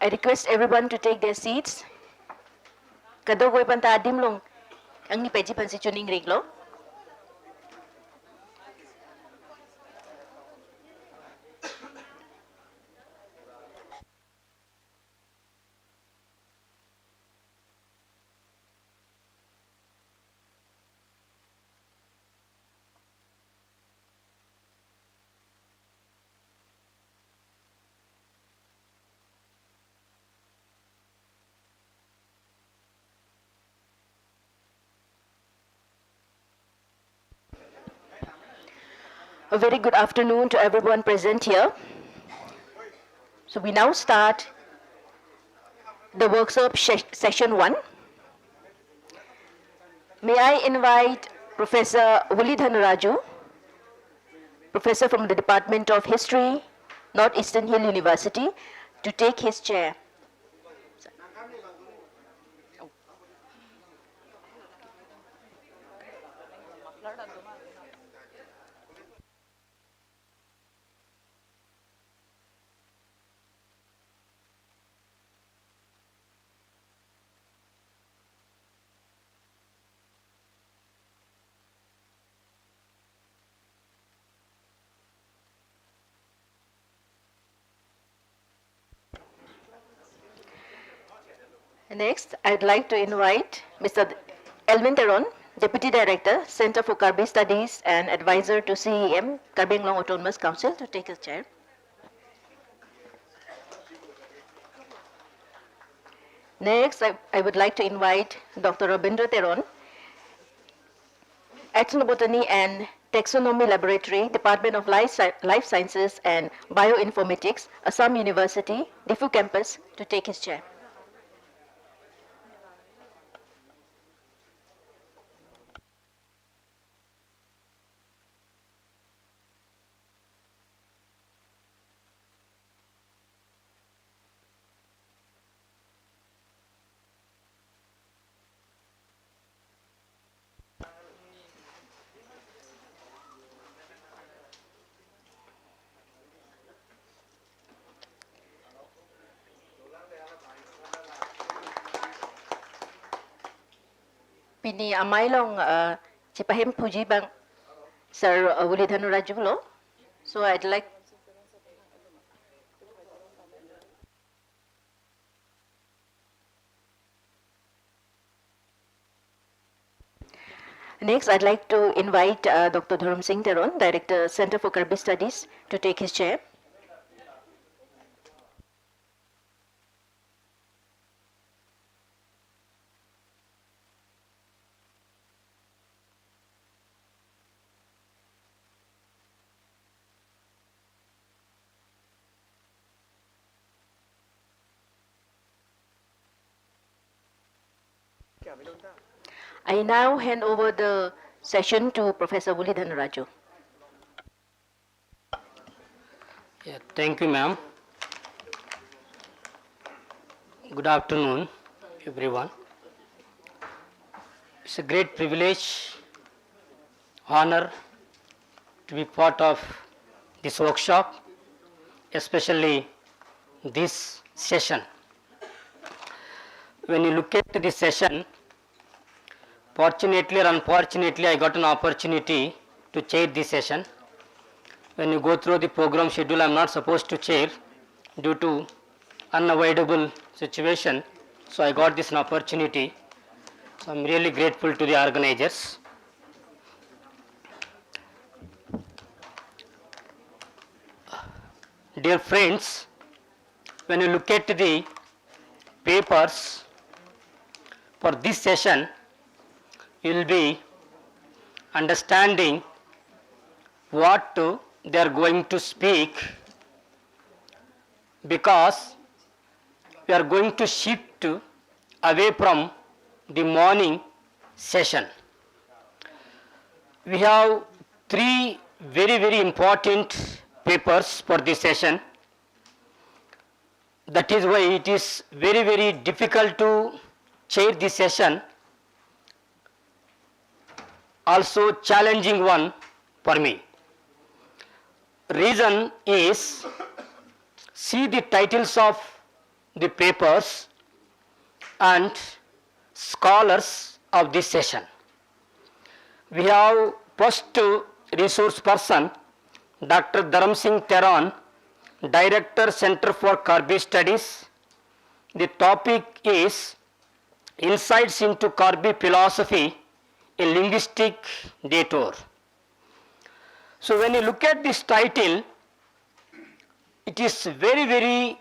I request everyone to take their seats. Kadogoy panta adim long. Ang ni peji pansi chuning riglo. A very good afternoon to everyone present here. So we now start the workshop session 1. May I invite Professor Wuli Dhanaraju, Professor from the Department of History, Northeastern Hill University, to take his chair. Next, I'd like to invite Mr. Elvin Teron, Deputy Director, Center for Karbi Studies and Advisor to CEM, Karbi Anglong Autonomous Council, to take his chair. Next, I would like to invite Dr. Rabindra Teron, Ethnobotany and Taxonomy Laboratory, Department of Life Sciences and Bioinformatics, Assam University, Difu Campus, to take his chair. Pini amailong cipahim puji bang Sir Wuli Dhanaraju lo. So I'd like Next, I'd like to invite Dr. Dharam Singh Teron, Director, Center for Karbi Studies, to take his chair. I now hand over the session to Professor Wuli Dhanaraju. Yeah, thank you, ma'am. Good afternoon, everyone. It's a great privilege, honor to be part of this workshop, especially this session. When you look at this session, fortunately or unfortunately, I got an opportunity to chair this session. When you go through the program schedule, I am not supposed to chair due to unavoidable situation. So I got this opportunity. So I am really grateful to the organizers. Dear friends, when you look at the papers for this session, you will be understanding what they are going to speak, because we are going to shift away from the morning session. We have three very important papers for this session. That is why it is very difficult to chair this session, also challenging one for me. Reason is, see the titles of the papers and scholars of this session. We have first resource person, Dr. Dharam Singh Teran, Director, Center for Karbi Studies. The topic is Insights into Karbi Philosophy, a Linguistic Detour. So when you look at this title, it is very, very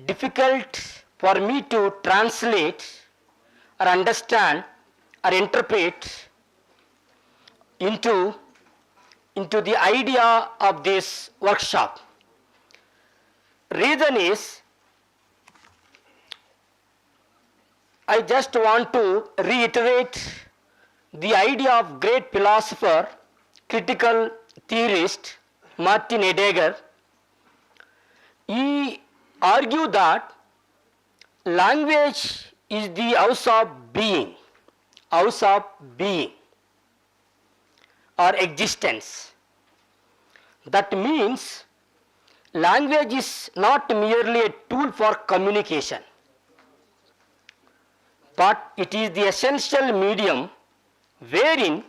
difficult for me to translate or understand or interpret into the idea of this workshop. Reason is, I just want to reiterate the idea of great philosopher, critical theorist Martin Heidegger. He argued that language is the house of being or existence. That means language is not merely a tool for communication, but it is the essential medium wherein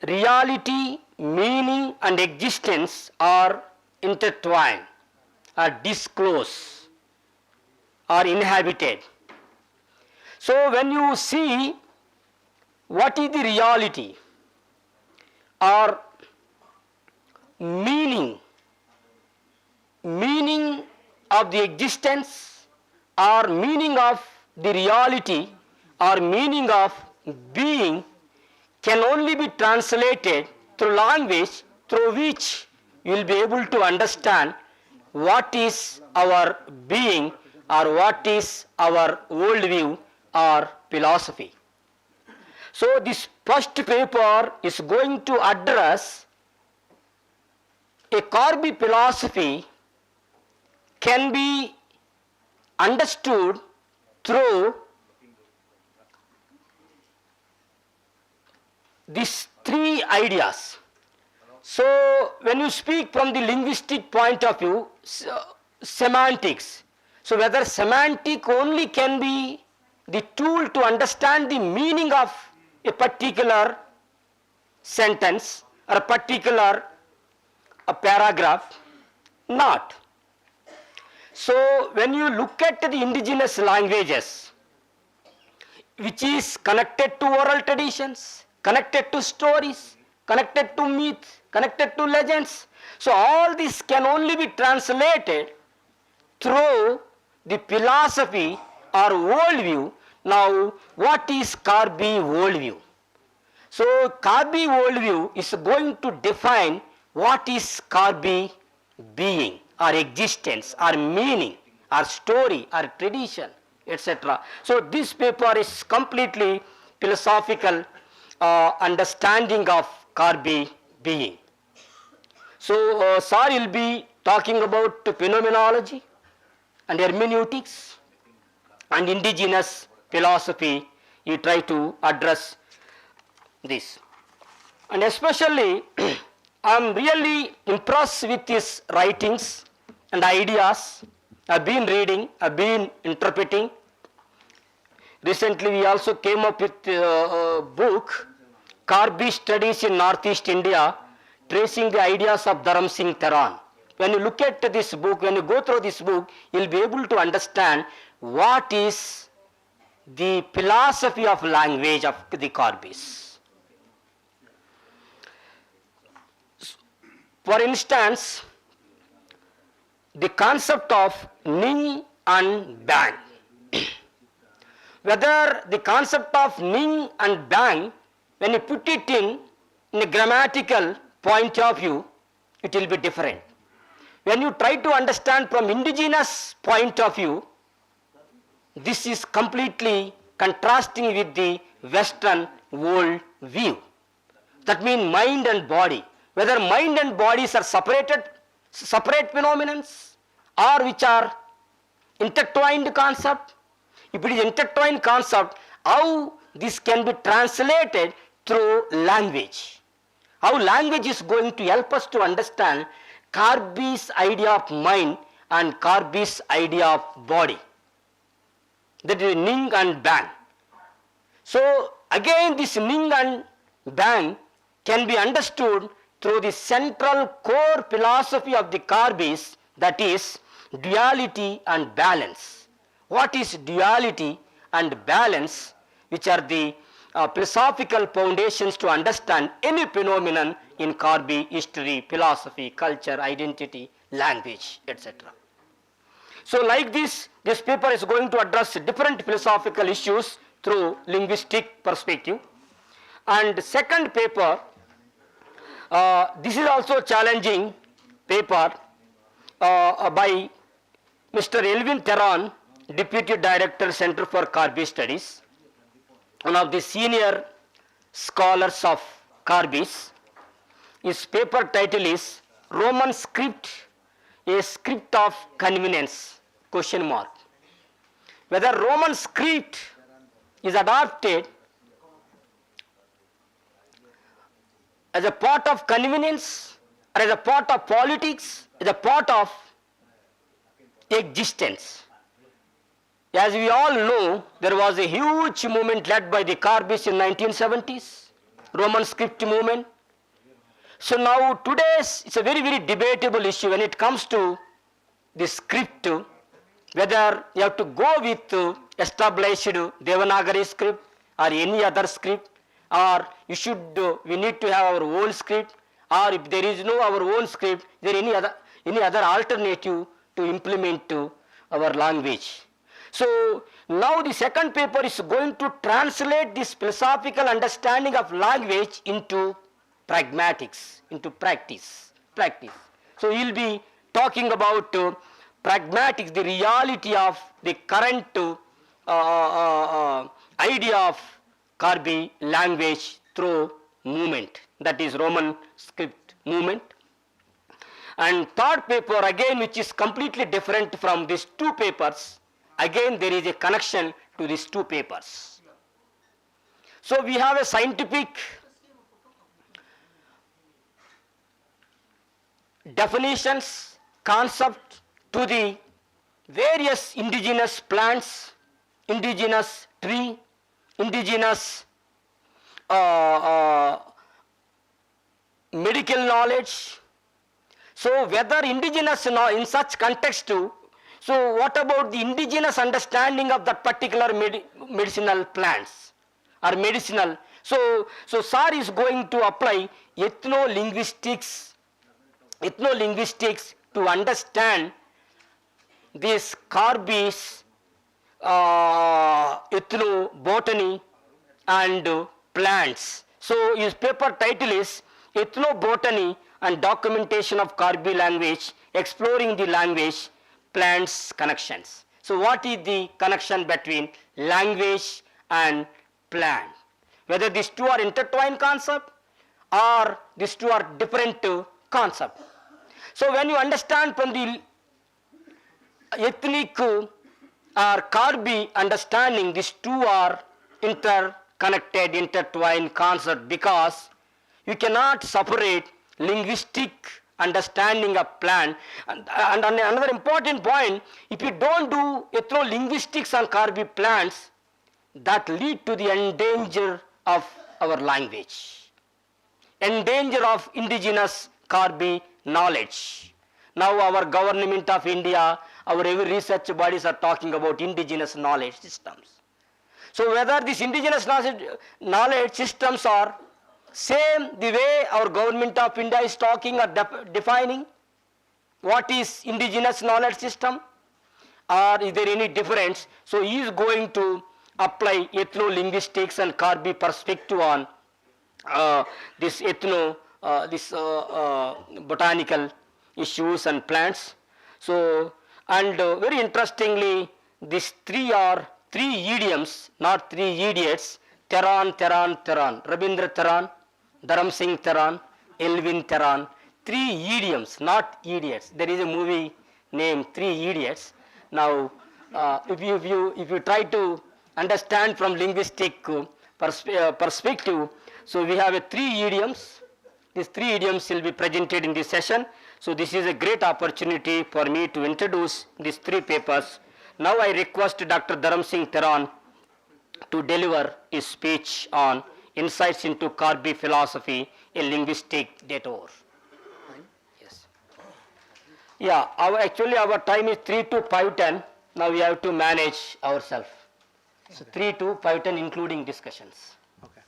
reality, meaning and existence are intertwined, are disclosed, are inhabited. So when you see what is the reality or meaning of the existence or meaning of the reality or meaning of being can only be translated through language, through which you will be able to understand what is our being or what is our worldview or philosophy. So this first paper is going to address a Karbi philosophy can be understood through these three ideas. So when you speak from the linguistic point of view, semantics. So whether semantic only can be the tool to understand the meaning of a particular sentence or a particular paragraph, not. So when you look at the indigenous languages, which is connected to oral traditions, connected to stories, connected to myth, connected to legends, so all this can only be translated through the philosophy or worldview. Now, what is Karbi worldview? So, Karbi worldview is going to define what is Karbi being or existence or meaning or story or tradition, etc. So, this paper is completely philosophical understanding of Karbi being. So, sir will be talking about phenomenology and hermeneutics and indigenous philosophy. You try to address this, and especially I am really impressed with his writings and ideas. I have been reading, I have been interpreting. Recently we also came up with a book, Karbi Studies in Northeast India, tracing the ideas of Dharam Singh Teran. When you look at this book, when you go through this book, you will be able to understand what is the philosophy of language of the Karbis. For instance, the concept of ning and bang. Whether the concept of ning and bang, when you put it in a grammatical point of view, it will be different. When you try to understand from indigenous point of view, this is completely contrasting with the Western world view. That means mind and body. Whether mind and bodies are separate phenomena or which are intertwined concept. If it is intertwined concept, how this can be translated through language. How language is going to help us to understand Karbi's idea of mind and Karbi's idea of body. that is ning and bang. So again this ning and bang can be understood through the central core philosophy of the Karbis, that is duality and balance. What is duality and balance, which are the philosophical foundations to understand any phenomenon in Karbi history, philosophy, culture, identity, language, etc. So like this paper is going to address different philosophical issues through linguistic perspective. And second paper, this is also challenging paper by Mr. Elvin Theron, Deputy Director, Center for Karbi Studies, one of the senior scholars of Karbis. His paper title is Roman Script, a Script of Convenience, question mark. Whether Roman script is adopted as a part of convenience or as a part of politics, as a part of existence. As we all know, there was a huge movement led by the Karbis in 1970s, Roman script movement. So now today's, it's a very, very debatable issue when it comes to the script, whether you have to go with established Devanagari script or any other script, or we need to have our own script, or if there is no our own script, there any other alternative to implement our language. So now the second paper is going to translate this philosophical understanding of language into pragmatics, into practice. So he will be talking about pragmatics, the reality of the current idea of Karbi language through movement, that is Roman script movement. And third paper again, which is completely different from these two papers, again there is a connection to these two papers. So we have a scientific definitions, concept to the various indigenous plants, indigenous tree, indigenous medical knowledge. So whether indigenous in such context so what about the indigenous understanding of that particular medicinal plants or medicinal? So sir is going to apply ethno-linguistics to understand this Karbis ethnobotany and plants. So his paper title is Ethnobotany and Documentation of Karbi Language, Exploring the Language Plants Connections. So what is the connection between language and plant? Whether these two are intertwined concept or these two are different concept. So when you understand from the ethnic or Karbi understanding, these two are interconnected, intertwined concept, because you cannot separate linguistic understanding of plant. And another important point, if you don't do ethno-linguistics on Karbi plants, that lead to the endanger of our language, endanger of indigenous Karbi knowledge. Now our government of India, our every research bodies are talking about indigenous knowledge systems. So whether these indigenous knowledge systems are same the way our government of India is talking or defining what is indigenous knowledge system, or is there any difference? So he is going to apply ethno-linguistics and Karbi perspective on this botanical issues and plants. So and very interestingly, these three are three idioms, not three idiots. Theron, Rabindra Theron, Dharam Singh Theron, Elvin Theron. Three idioms, not idiots. There is a movie named Three Idiots. Now, if you try to understand from linguistic perspective, so we have three idioms. These three idioms will be presented in this session. So this is a great opportunity for me to introduce these three papers Now I request Dr. Dharam Singh Theron to deliver his speech on insights into Karbi philosophy, a linguistic detour. Yes. Yeah, actually our time is 3 to 5:10. Now we have to manage ourselves. So 3 to 5:10 including discussions. Okay.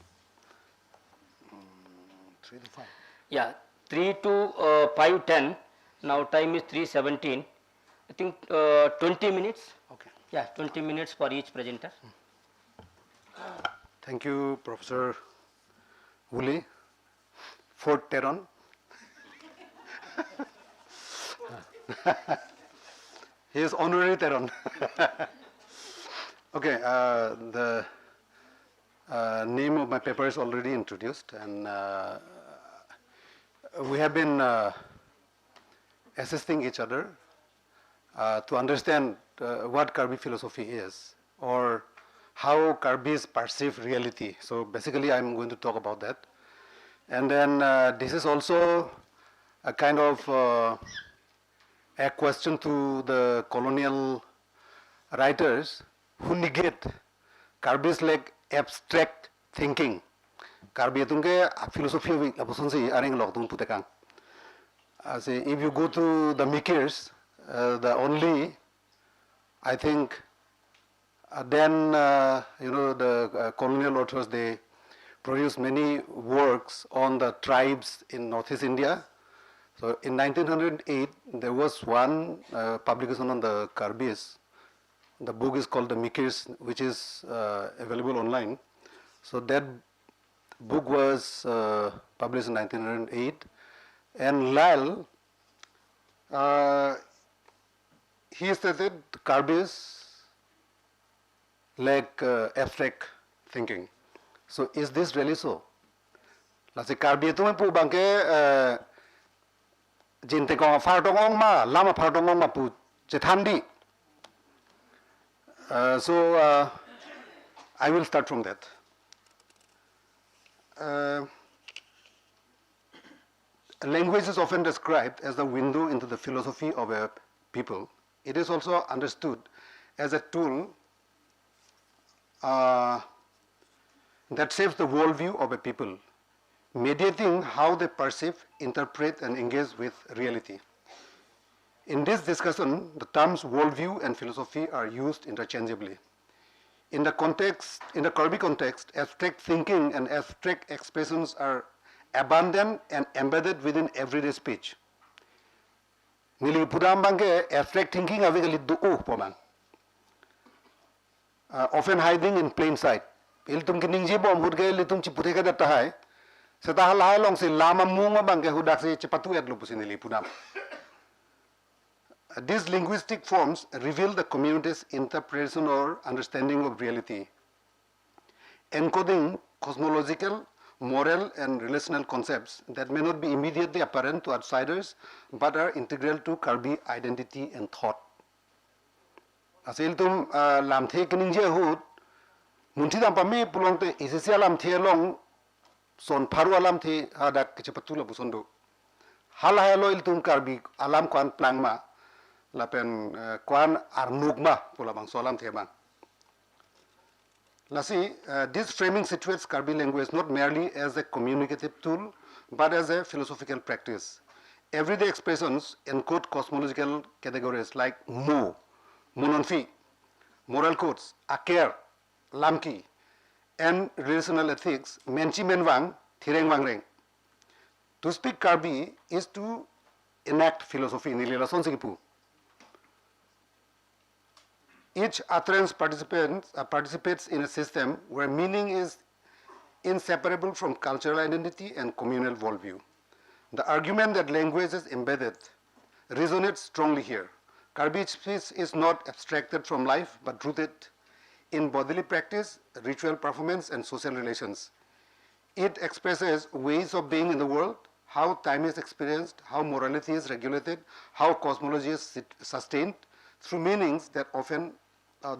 3 to 5. Yeah, 3 to 5:10. Now time is 3:17. I think 20 minutes. Okay. Yeah, 20 minutes for each presenter. Thank you, Professor Woolley, Fort Teron. He is honorary Teron. Okay, the name of my paper is already introduced, and we have been assisting each other to understand what Karbi philosophy is, or how Karbis perceive reality. So basically I'm going to talk about that. And then this is also a kind of a question to the colonial writers who negate Karbis like abstract thinking. Karbi itungke philosophy labusunsi aring logdung putekang. If you go to the Mikirs, the only, I think, then the colonial authors, they produced many works on the tribes in Northeast India. So in 1908, there was one publication on the Karbis. The book is called The Mikirs, which is available online. So that book was published in 1908. And Lyle, he stated Karbis like abstract thinking. So is this really so? Let's say Karbi itu pu bangke jinte kong fartongong ma lama fartongong ma pu cethandi. So I will start from that. Language is often described as the window into the philosophy of a people. It is also understood as a tool that shapes the worldview of a people, mediating how they perceive, interpret, and engage with reality. In this discussion, the terms worldview and philosophy are used interchangeably. In the Karbi context, abstract thinking and abstract expressions are abundant and embedded within everyday speech. Nili pudam bangke abstract thinking avigali du'u pomang. Often hiding in plain sight. Iltum kiningji bom hudge litum chiputeka datahai. Setahal hai long si lama munga bangke hudak si cepatu at lupusin nili pudam. These linguistic forms reveal the community's interpretation or understanding of reality, encoding cosmological, moral, and relational concepts that may not be immediately apparent to outsiders, but are integral to Karbi identity and thought. Asil tum lam the kiningje hut munti dam pami pulong te isisia lam the long son paru alam the hadak kecepatula busondo. Hal halo iltum Karbi alam kwan plangma lapen kwan arnugma pula bang solam the bang. Lasi, this framing situates Karbi language not merely as a communicative tool, but as a philosophical practice. Everyday expressions encode cosmological categories like mu, munonfi, moral codes, aker, lamki, and relational ethics, menchi menwang, thireng wangreng. To speak Karbi is to enact philosophy in Ililason Sikipu. Each utterance participates in a system where meaning is inseparable from cultural identity and communal worldview. The argument that language is embedded resonates strongly here. Karbi speech is not abstracted from life, but rooted in bodily practice, ritual performance, and social relations. It expresses ways of being in the world, how time is experienced, how morality is regulated, how cosmology is sustained, through meanings that often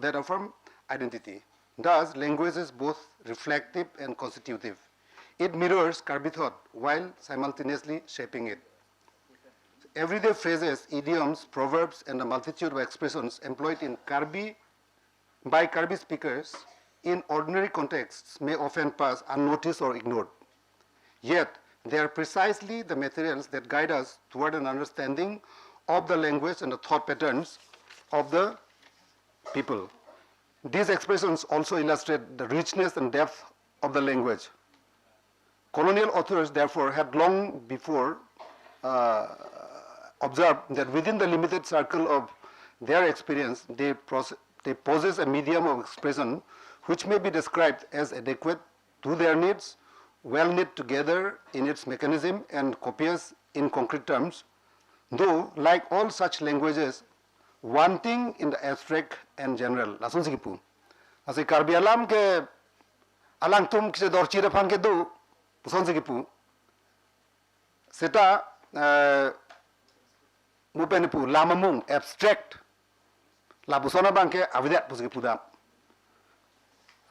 that affirm identity. Thus, language is both reflective and constitutive. It mirrors Karbi thought while simultaneously shaping it. everyday phrases, idioms, proverbs, and a multitude of expressions employed in by Karbi speakers in ordinary contexts may often pass unnoticed or ignored. Yet, they are precisely the materials that guide us toward an understanding of the language and the thought patterns of the people. These expressions also illustrate the richness and depth of the language. Colonial authors, therefore, had long before observed that within the limited circle of their experience, they possess a medium of expression which may be described as adequate to their needs, well knit together in its mechanism, and copious in concrete terms, though, like all such languages, wanting in the abstract and general. Lasun sikipu. Asi Karbi alam ke alang tum kise dorchi refan ke do puson sikipu. Seta mupenipu lamamung abstract la pusona bangke avidat pusikipu dam.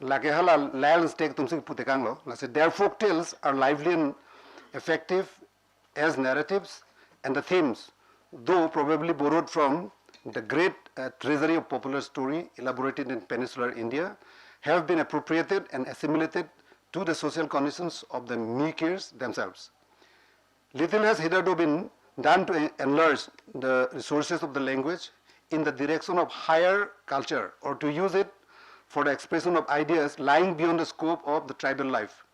La ke hala lions take tum sikipu tekanglo. La se their folk tales are lively and effective as narratives, and the themes, though probably borrowed from the great treasury of popular story elaborated in peninsular India, have been appropriated and assimilated to the social conditions of the Mikirs themselves. Little has hitherto been done to enlarge the resources of the language in the direction of higher culture, or to use it for the expression of ideas lying beyond the scope of the tribal life.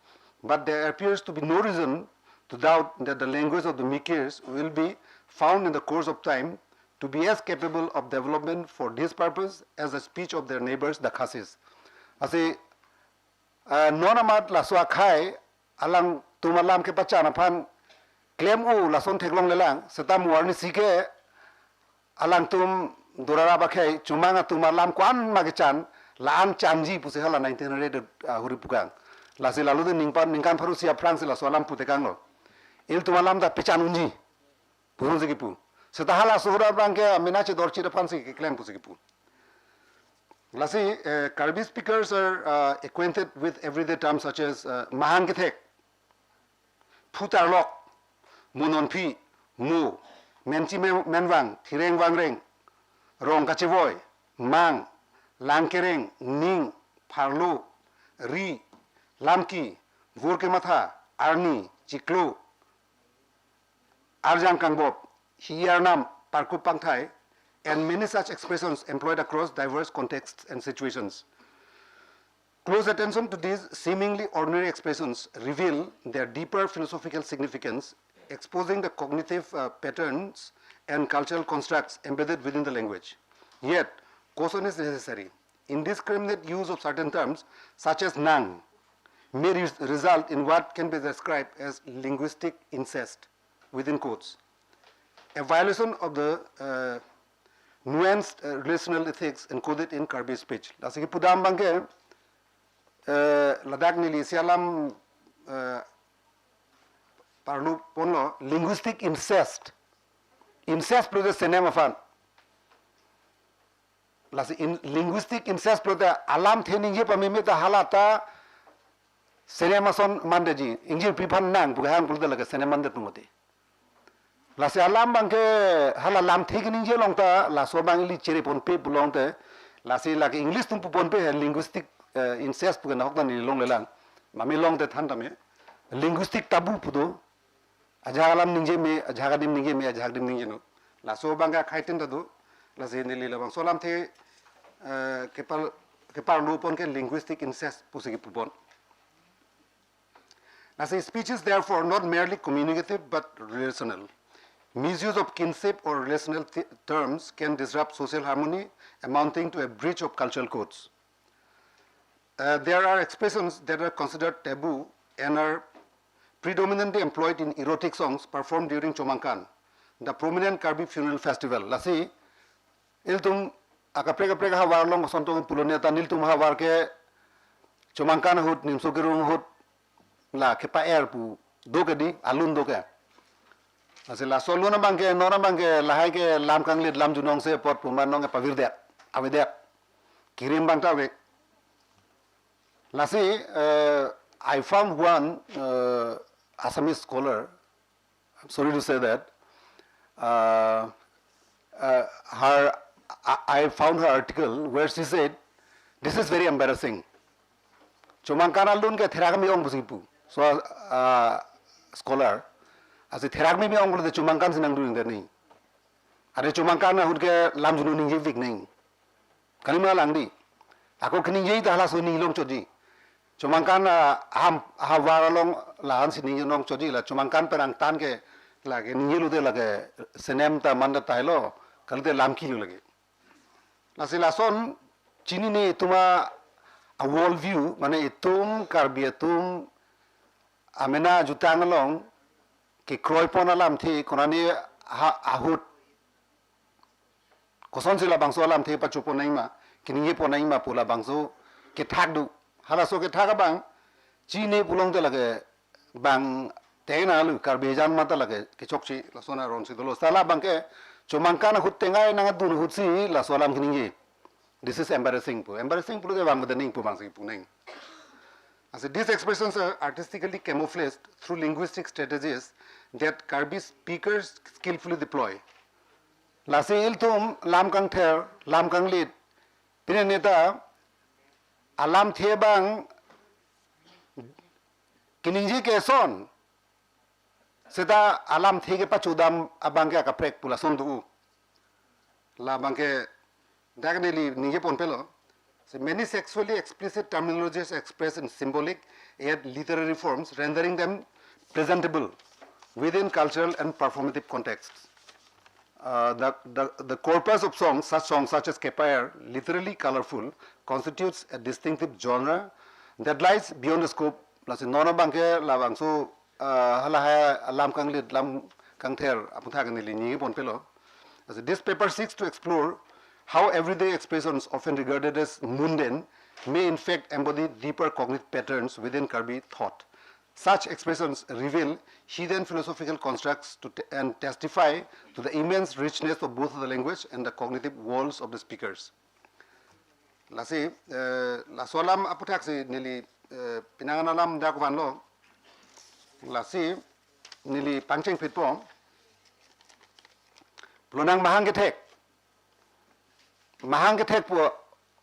But there appears to be no reason to doubt that the language of the Mikirs will be found in the course of time to be as capable of development for this purpose as the speech of their neighbors, the Khasis. Asi nonamat la suakhai alang tumalam ke pachana pan claim u la son theklong lelang setam warni sike alang tum durara bakhai chumanga tumalam kwan magichan laan chanji puse hala 1900 huri pukang la se lalu de ningkan pharu sia france la solam putekang lo il tumalam da pechan unji purun sikipu setahala suhura bangke minache dorchi de fansi ke claim pusikipu. Lasi Karbi speakers are acquainted with everyday terms such as mahangithek, putarlok, munonpi, mu, menchi menwang, thireng wangreng, rong kachevoy, mang, langkereng, ning, parlu, ri, lamki, vurke matha, arni, chiklu, arjang kangbop, hiyarnam, parku pangthai, and many such expressions employed across diverse contexts and situations. Close attention to these seemingly ordinary expressions reveal their deeper philosophical significance, exposing the cognitive patterns and cultural constructs embedded within the language. Yet, caution is necessary. Indiscriminate use of certain terms, such as nang, may result in what can be described as linguistic incest, within quotes. A violation of the nuanced relational ethics encoded in Karbi speech. Lasiki pudam bangke ladak nili sialam parlu ponlo linguistic incest. Incest plus cinema fan. Lasi linguistic incest plus alam theninge pamime ta halata cinema son mandaji injil pipan nang bukan plus laga cinema mandat numote. Lasi alam bangke hala lam thikning je longta la so bangli chere pon pe bulongte lasi laki English tum pon pe linguistic incest pugan hokta ni long lelang mami long te thanta me linguistic tabu pudo ajagalam ninje me ajagadim ninje me ajagadim ninje no la so banga khaiten tadu lasi ni labang solam the kepal lu pon ke linguistic incest pusigi pupon. Lasi speech is therefore not merely communicative but relational. Misuse of kinship or relational terms can disrupt social harmony, amounting to a breach of cultural codes. There are expressions that are considered taboo and are predominantly employed in erotic songs performed during Chomangkan, the prominent Karbi funeral festival. Lasi, iltum akaprega hawar long sontong puloneta niltum hawar ke Chomangkan hut nimsukirung hut la kepa air pu dokedi alun doke. Asi la solo na bangke nona bangke lahai ke lam kanglit lam junong se pot puman nong pavir det avedek kirim bang tawek. Lasi I found one Assamese scholar, I'm sorry to say that, uh, I found her article where she said, this is very embarrassing. Chumangkana lun ke theragmi ong busipu. So scholar, as a theragmi mi ong de chumangkan sinang doing the ni. Ada chumangkana hud ke lam junu ning vik ning. Kalima langdi. Ako kini yei dah la so ning long chodi. Chumangkan hawara long lahan sining long chodi la chumangkan perang tan ke lage ning lu de lage senem ta manda tailo kalite lam ki lu lage. La silason chini ni tuma a world view mane itum Karbi itum amena jutang long ke kroy pona lam thi konani ahut koson sila bangso lam thi pachu ponai ma kini ponai ma pula bangso ke thak du hala so ke thak bang chini pulong te lage bang tena lu Karbi jan mata lage ke chokchi la sona ron si dolo sala bang ke chomangkana hut tengai nang dun hut si la solam kini. This is embarrassing. Embarrassing pulu ke bang madaning pu bang si puneng. As these expressions are artistically camouflaged through linguistic strategies that Karbi speakers skillfully deploy. Lasi iltum lam kang ther, lam kang lit. Pineneta alam the bang kiningji ke son. Seta alam the ke pachudam abang ke akaprek pula son tu. La bang ke diagonally ninge pon pelo. So many sexually explicit terminologies expressed in symbolic yet literary forms, rendering them presentable within cultural and performative contexts. The corpus of songs such as Kepire, literally colorful, constitutes a distinctive genre that lies beyond the scope. Lasi nona bangke labang so halahaya lam kang lit lam kang ther aputhagan nili ninge pon pelo. This paper seeks to explore how everyday expressions often regarded as mundane may in fact embody deeper cognitive patterns within Karbi thought. Such expressions reveal hidden philosophical constructs and testify to the immense richness of both the language and the cognitive worlds of the speakers. Lasi, la solam aputaksi nili pinanganalam dakwanlo. Lasi nili pangcheng pitpo. Plonang mahangetek. Mahangetek po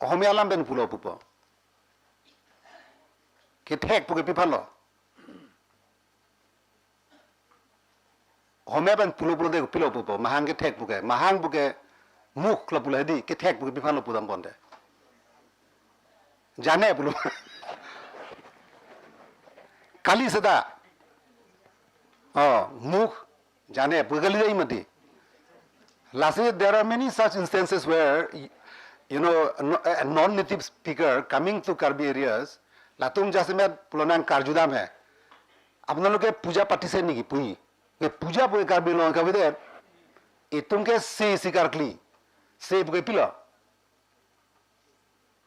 homialam ben pulo pupo. Ketek po ke pipalo. Homia ben pulo pulo de pilo pupo. Mahangetek po ke. Mahang po ke muk la pulo di. Ketek po ke pipalo pudam bonde. Jane pulo. Kali sada. Oh, muk jane po kali dai mati. Lastly, there are many such instances where, you know, a non-native speaker coming to Karbi areas, latum jase mein pulonang karjudam hai. Apna log ke puja pati se niki pui. Ke puja pui Karbi log ka vidher. Itum ke se sikarkli, se puke pila,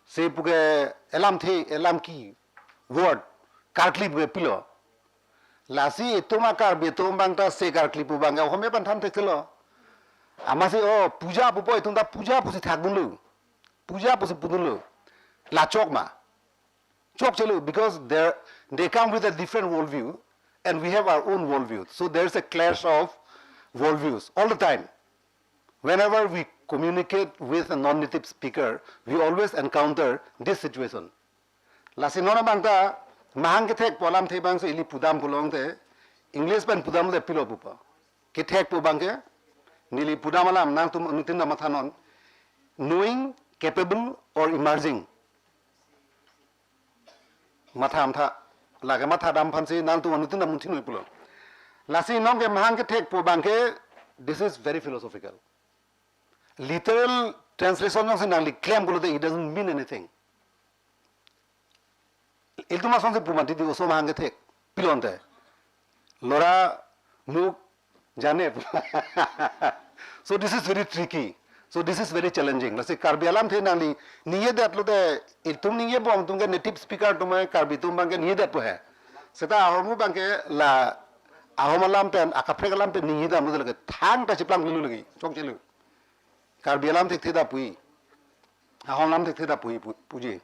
se puke elam the elam ki word karkli puke pila. Lasi ituma Karbi itum bangta se karkli pu bangga home pan tham tekelo. Amasi oh puja pupo itong da puja pusi thakbunlu, puja pusi pudunlu, la chok ma, chok chelu because they come with a different worldview, and we have our own worldview. So there's a clash of worldviews all the time. Whenever we communicate with a non-native speaker, we always encounter this situation. La sinona bangta mahang ketek polam the bang so ili pudam pulong te English ban pudam le pilo pupa, ketek po bangke. Nili pudamalam nang tum nutinda mathanon, knowing, capable, or emerging. Mathamtha, laga mathadam phansi nang tum nutinda muntinu pulo. Lasi nongke mahangke tek po bangke, this is very philosophical. Literal translation nong sinangli claim pulo it doesn't mean anything. Iltuma sonse pumanti di uso mahangke tek, pilonte. Lora, muk, jane. So this is very tricky. So this is very challenging. Let's say Karbi alam the nali niye dat lo de itum niye bom tumge native speaker tumai Karbi tum bangke niye dat po hai. Seta ahomu bangke la ahom alam pen akapre alam pen niye da mudel ke thang ta chiplang lilu lagi chok chelu. Karbi alam the theda pui. Ahom alam the theda pui puji.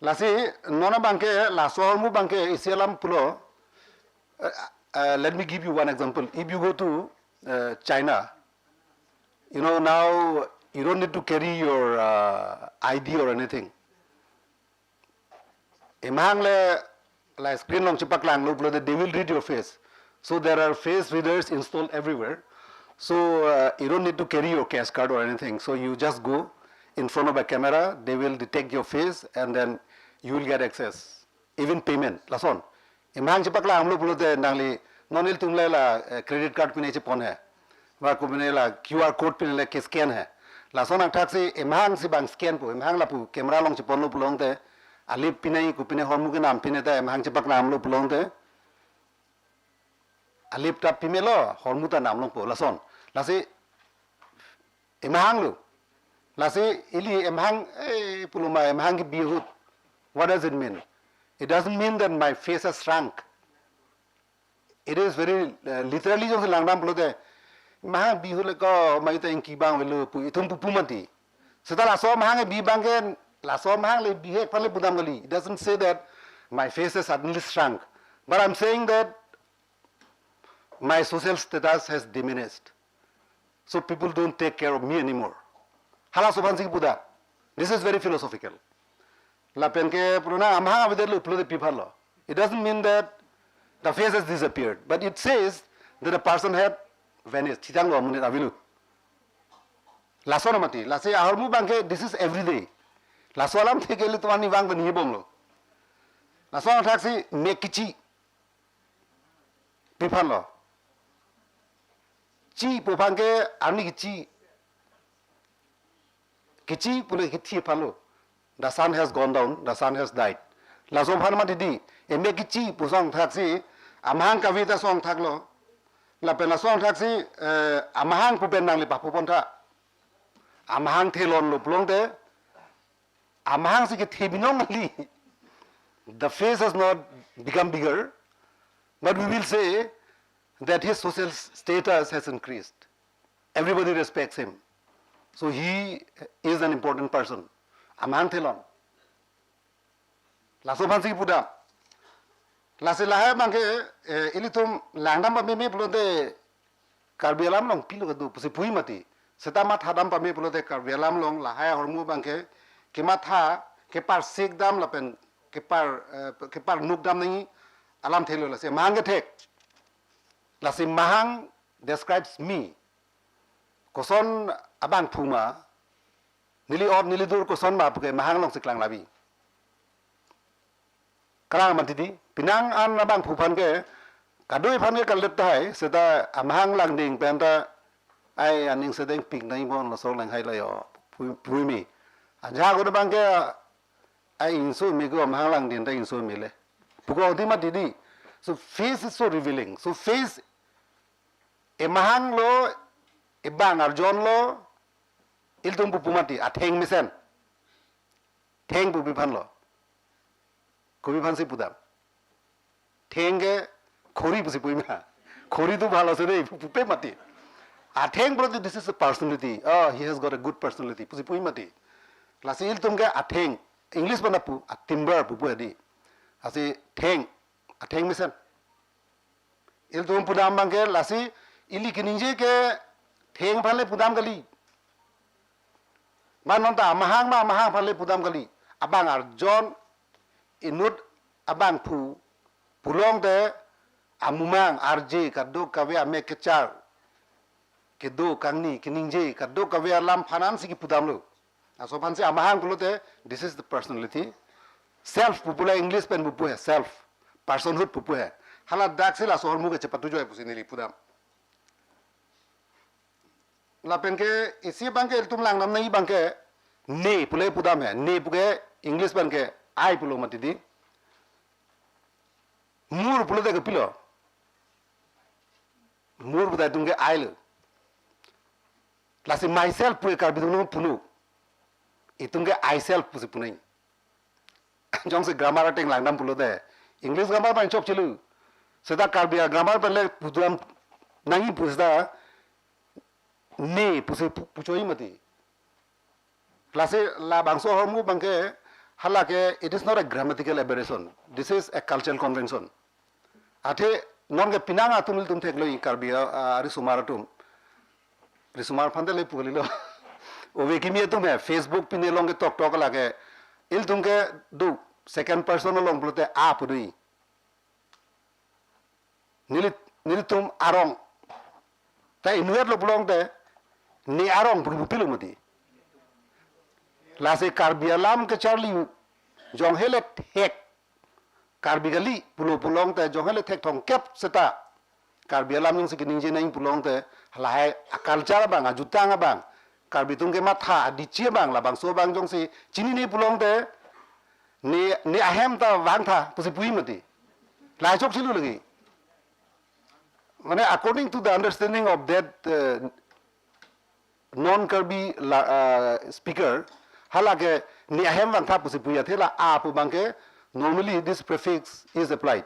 Lasi nona bangke la sohmu bangke isialam pulo. Let me give you one example. If you go to China, you know, now you don't need to carry your ID or anything. Imhang le la screen long chipak lang lo they will read your face. So there are face readers installed everywhere. So you don't need to carry your cash card or anything. So you just go in front of a camera, they will detect your face and then you will get access. Even payment, lason. Imhang chipak lang lo pulote nangli nonil tumle la credit card pine chipon hai. Wa ko pine la QR code pine le scan hai. Lason ang taxi imhang si bang scan po imhang la pu camera long chipon lo pulong te alip pinai ku pine hormu ke nam pine te imhang chipak nam lo pulong te alip tap pimelo hormu ta nam long po lason. Lasi imhang lo lasi ili imhang puluma imhang ki bihut. What does it mean? It doesn't mean that my face has shrunk. It is very literally jong langdam pulote mahang bihule ko mai ta inki bang velu pu itum pu pumati. Seta la so mahang bi bangen la so mahang le bihe pale budam gali. It doesn't say that my face has suddenly shrunk. But I'm saying that my social status has diminished. So people don't take care of me anymore. Hala sobansi buda. This is very philosophical. La penke pruna amha avide pulote pipalo. It doesn't mean that the face has disappeared, but it says that a person had vanished. Chitang lo munit avilu. Laso namati. Lase aharmu bangke. This is every day. Laso alam thekeli tuani bang bani bonglo. Laso taxi mekichi. Pipalo. Chi popangke arni kichi. Kichi pule kichi palo. The sun has gone down. The sun has died. Laso bhanmati di. Mekichi pusong taxi. Amahang kavita song thaklo la pena song taxi amahang pupen nang lipa puponta amahang thelon lo plongte amahang si ke thebinong li the face has not become bigger but we will say that his social status has increased. Everybody respects him, so he is an important person. Amahang thelon la so phansi puda lasi lahe bangke ilitum langdam pa me pulote Karbi alam long pilo kadu pusi pui mati setamat hadam pa me pulote Karbi alam long lahe hormu bangke kematha kepar sik dam lapen kepar nuk dam nai alam thelo lasi mahang tek lasi mahang describes me koson abang phuma nili or nili dur koson ma puke mahang long siklang labi karang matidi pinang an abang phupan ke kadoi phan ke kalet tai seta amhang lang ding penta ai aning sedeng ping nai bon lo so lang hai la yo phui mi anja go bang ke ai insu mi go amhang lang din dai insu mi le pugo di matidi. So face is so revealing. So face emahang lo ibang arjon lo iltum pupumati atheng misen theng pupi phan lo kubi phan si pudam thenge khori pusi puima khori tu bhalo se re pupe mati atheng brother, this is a personality. Oh, he has got a good personality pusi puimati lasi il tumge atheng English bana pu timber pupu adi asi theng atheng misen il tum pudam bangke lasi ili kininje ke theng phale pudam gali manonta amahang ma amahang phale pudam gali abang arjon inut abang phu pulong de amumang arje kado kawe ame kechar kedo kangni kiningje kado kawe alam phanan siki pudam lo aso phanse amahang pulote. This is the personality. Self pupula English pen pupu hai self personhood pupu hai hala daxil aso hormu ke chapatu joy pusinili pudam la pen ke isi bangke iltum langnam nai bangke ne pulai pudam hai ne puke English bangke ai pulo matidi mur pulo de pilo mur budai tunge ailo lasi myself puke Karbi tunu punu itunge I self pusi punai jong se grammar ateng langnam pulo de English grammar ban chop chilu seda Karbi grammar pele pudam nangi pusda ne pusi puchoi mati lasi la bangso hormu bangke halake it is not a grammatical aberration. This is a cultural convention. Ate non ke pinanga tumil tum thek lo i Karbi ari sumar tum risumar phande le pugli lo ove kimi tum hai Facebook pine long ke tok la ke il tum ke du second person long blote a pudui nil tum arong ta inuet lo blong te ni arong pilu mati la se Karbi alam ke charli jong helet hek Karbi gali pulong te jong helet hek thong kep seta Karbi alam yung sikining jeneng pulong te halai culture bang ajutang bang Karbi tung ke matha di chia bang la bang so bang jong si chini ni pulong te ni ahem ta wang tha pusi pui mati la chok chilu lagi mane according to the understanding of that non-Karbi speaker halake ni ahem wang tha pusi pui athela a pu bang ke normally this prefix is applied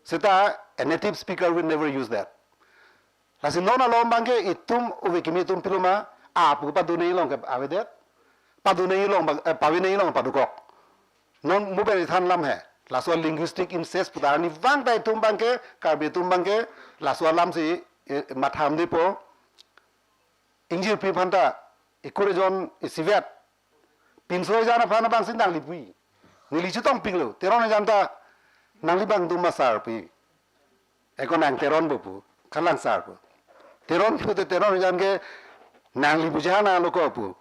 seta a native speaker will never use that lasi non alom bang ke itum uwe kimi tum piluma a pu pa dunei long ke avedet pa dunei long pawinei long padukok non muberi than lam hai laso linguistic incest putarani wang dai tum bang ke Karbi tum bang ke laso lam si matham de po injil pi phanta ikure jon isivet pinsoi jana phana bang sin dang lipui nili chutong pinglo teron janta nangli bang dum masar pi ekon ang teron bopu khalang sar po teron pu te teron jan ke nangli bujana loko pu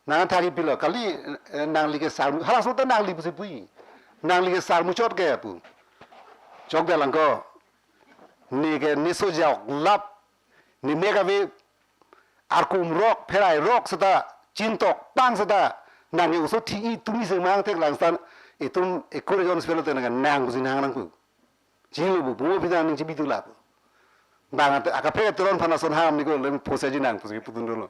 nang thari pilo kali nangli ke sar hala so ta nangli pu se pui nangli ke sar mu chot ke pu chok de lang ko ni ke ni so jok lap ni mega ve arkum rok pherai rok sata chintok pang sata nang yu so thi tumi se mang tek lang san itum ekore jon spelo te nang busi nang nang ku jilu bu bu bidan ni jibitu la pu bang aka pe teron phana son ham ni ko lem pose ji nang pusi putun lo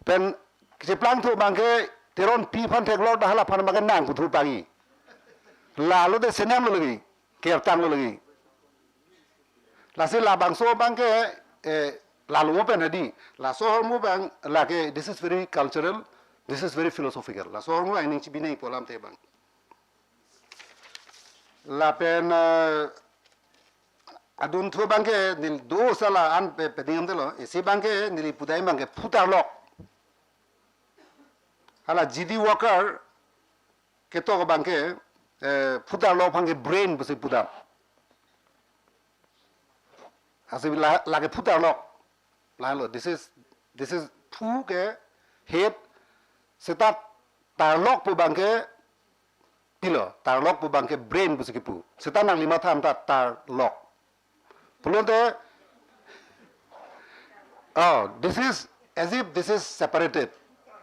pen ke plan thu bang ke teron pi phan tek lo da hala phan ma nang ku thu pagi la lo de senam lo lagi ke tang lo lagi la se la bang so bang ke la lo pen hadi la so mu bang la ke this is very cultural, this is very philosophical la so mu ai ning chi binai polam te bang la pen adun thu bang ke nil do sala an pe ding de lo isi bang ke nili pudai bang ke putar lok hala GD worker ke to bang ke putar lok bang ke brain busi putar asi la ke putar lok la lo this is pu ke head setat tar lok pu bang ke pilo tar lok pu bang ke brain busi ke pu setat nang lima tham ta tar lok pulonte oh this is as if this is separated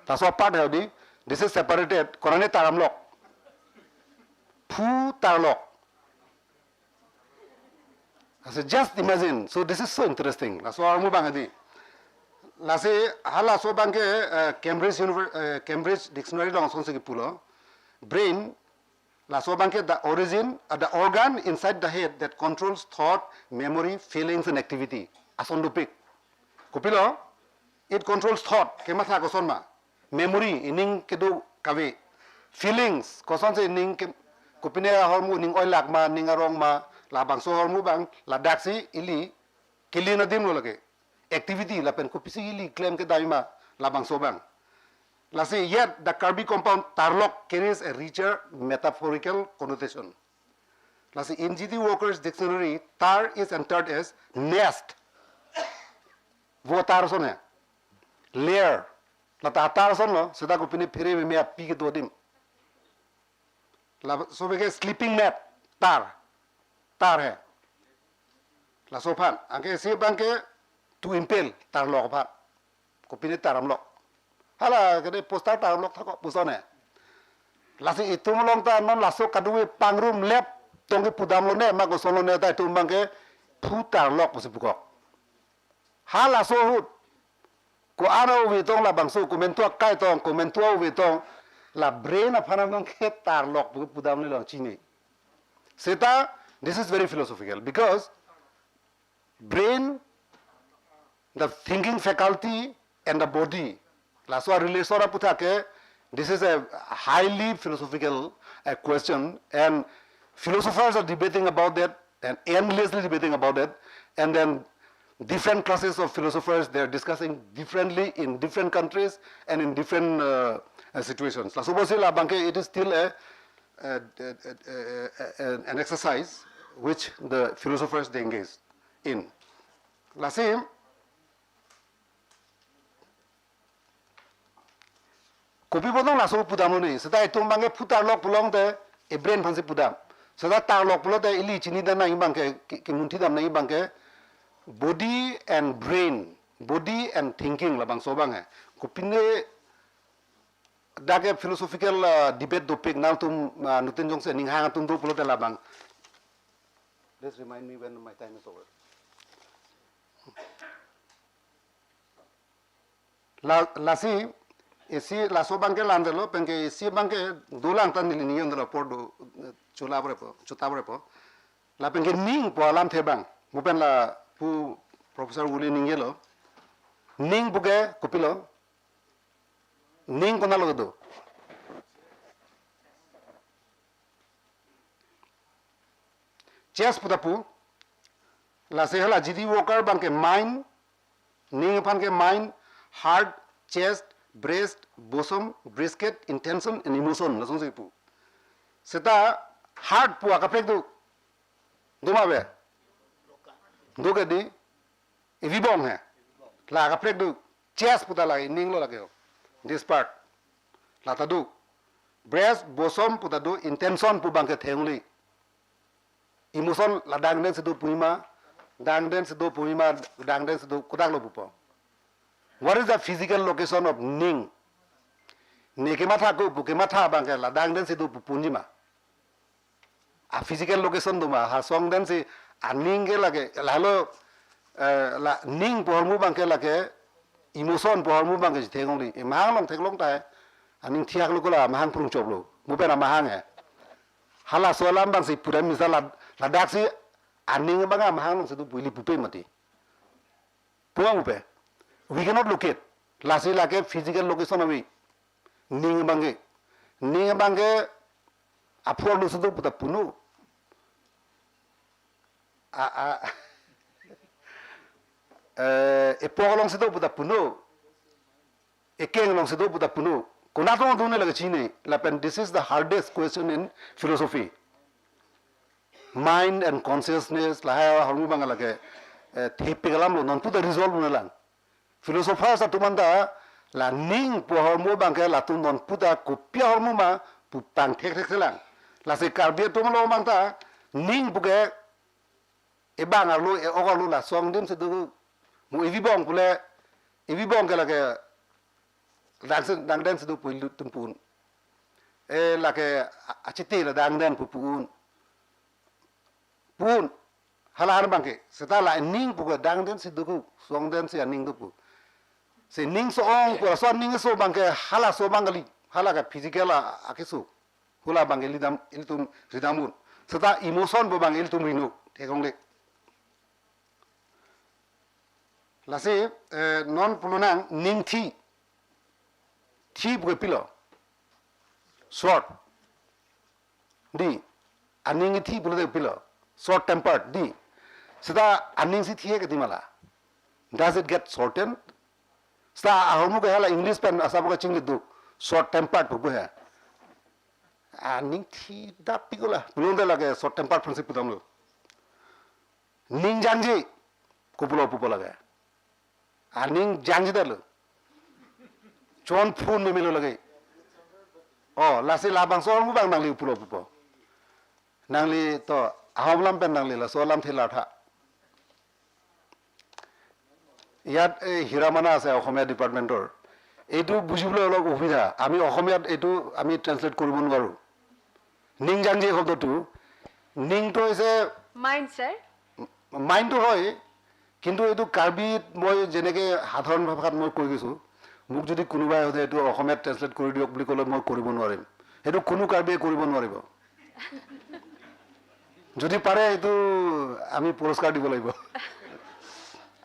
that's what part of the this is separated korane taram lok pu tar lok so just imagine so this is so interesting la so armu bang adi la se hala so bang ke Cambridge dictionary long song se pulo brain la so bang ke the origin the organ inside the head that controls thought memory feelings and activity ason dupik kupilo it controls thought ke matha ko sonma memory ining ke do kave feelings ko son se ining ke kupine hormu ning oi lak ma ning arong ma la bang so hormu bang la daksi ili kili na dim lo lage activity la pen kupisi ili claim ke daima la bang so bang la say yet the Karbi compound tarlok carries a richer metaphorical connotation la say in GD Walker's dictionary tar is entered as nest wo tar son hai layer la tar son lo seda kupine phire me api ke do dim la so be sleeping mat tar hai la so phan anke se bang ke to impel tar lok phat kupine taram lok hala ke de postar taram lok thako pusone la se itum long ta non la so kadue pangrum lep tong ke pudam lo ne ma ko son lo ne ta tum bang ke phu tar lok pus buko hala so hut ko ano wi tong la bang so komentua kai tong komentua wi tong la brain apana nong ke tar lok pudam le lo chini seta this is very philosophical because brain the thinking faculty and the body la so relation putake this is a highly philosophical question and philosophers are debating about that and endlessly debating about it, and then different classes of philosophers, they're discussing differently in different countries and in different situations. So it is still an exercise which the philosophers they engage in. Lasi, kopi bodong laso pudam ni, sedai tumbangke putar lok pulong de brain fansi pudam. Sedai tar lok pulo de ili chini dan na imbangke kimunti dam na imbangke body and brain, body and thinking labang sobang hai. Kopine dake philosophical debate dopik now tum nutin jong se ninghang tum do pulo de labang. Let's remind me when my time is over. Lasi, isi laso bangke landelo, pengke isi bangke dulang tan nilini yondelo pordo chula brepo, chuta brepo. La pengke ning po alam thebang, mupen la pu Professor Wuli ningelo, ning buke kopilo, ning kona logo. Chest putapu, la sehala jidi walker bangke mind, ning panke mind, heart, chest, breast, bosom, brisket, intention, and emotion. Lasong se pu. Seta heart pu akaprek do. Dumabe. Doge di. Ibibong hai. La akaprek do. Chest puta lagi. Ning lo lagi ho. This part. Lata do. Breast, bosom puta do. Intention pu bangke thengli. Emotion la dangden se do punima. Dangden se do punima. Dangden se do kudak lo pupo. What is the physical location of ning? Nekematha ko bukematha bangke la dangden se do punjima. A physical location duma ha songden se a ning ke lage lalo la ning pormu bangke lage emotion pormu bangke thengong ni mahang long thenglong tai aning thiak lo ko la mahang prung choblo mu pena mahang hai hala solam bang se pura misal la dak se aning banga mahang long se do puili pupe mati puang upe. We cannot locate. Lasi lake physical location of it. Ning bange apur lu sudu puta punu. Epolong sudu puta punu. Ekeng long sudu puta punu. Kunatong dune lagi chini. Lapen this is the hardest question in philosophy. Mind and consciousness lahaya harmu banga lage thepigalam lo non puta resolve nulang. Philosophers atumanda la ning po hormo bangke la tu non puta kopia hormo ma putang tek selang la se Karbi tumlo mangta ning buke e bangar lu e ogalu la song dim se du mu ibibong pule ibibong ke la ke dang den se du pul tumpun e la ke achiti la dang den pupun pun halar bangke setala ning buke dang den se du song den se ning du pu se ning so ong ko so ning so bangke hala so bangali hala ka physical akisu hula bangeli dam iltum ridamun seta emotion bo bang iltum rinu thekong le lase non pulunang ning thi bo pilo short di aning thi bo de pilo short tempered di seta aning si thi ke dimala does it get shortened sta ahormu ke hala English pen asabu ke chingli du short tempered bu hai ning thi da pigula bulonde lage short tempered friendship pudam lo ning jangji kupulo pupo lage ning jangji dalo chon phun me milo lage oh lasi labang so mu bang nangli pulo pupo nangli to ahomlam pen nangli la solam thila tha ইয়াত হিৰামানা আছে অসমীয়া ডিপাৰ্টমেণ্টৰ এইটো বুজিবলৈ অলপ অসুবিধা আমি অসমীয়াত এইটো আমি ট্ৰান্সলেট কৰিব নোৱাৰো নিংজাংজি শব্দটো নিংটো হৈছে মাইন্ড স্যার মাইণ্ডটো হয় কিন্তু এইটো কাৰ্বিত মই যেনেকৈ সাধাৰণ ভাষাত মই কৈ গৈছোঁ মোক যদি কোনোবাই সোধে এইটো অসমীয়াত ট্ৰান্সলেট কৰি দিয়ক বুলি ক'লে মই কৰিব নোৱাৰিম সেইটো কোনো কাৰ্বিয়ে কৰিব নোৱাৰিব যদি পাৰে এইটো আমি পুৰস্কাৰ দিব লাগিব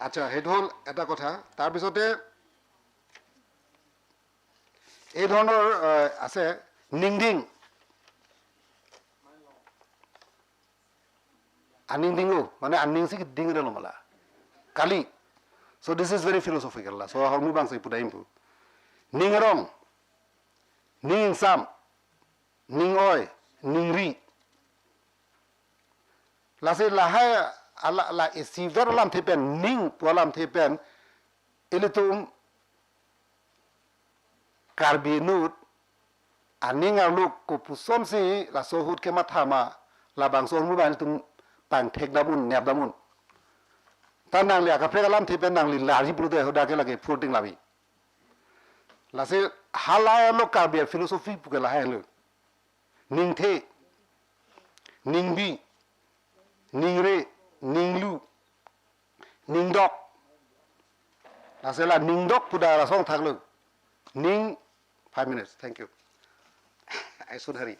আচ্ছা সেইটো হ'ল এটা কথা তাৰপিছতে এই ধৰণৰ আছে নিংডিং aning dingo mane aning si ding re lo mala kali so this is very philosophical la so har mu bang sai pudai impu ning rong ning sam ning oi ning ri la se la ha la isi ver lam the pen ning po lam the pen ilitum karbi nut aning aluk ko pusom si la so hut ke mathama la bang so mu ban tum pang thek damun nep damun ta nang le ka pre lam the pen nang li la ri pru de hoda ke lage floating labi la se halaya lo karbi philosophy pu ke la ha lo ning the ning bi ning re ning lu ning dok la se la ning dok puda la song thak lo ning 5 minutes thank you I should hurry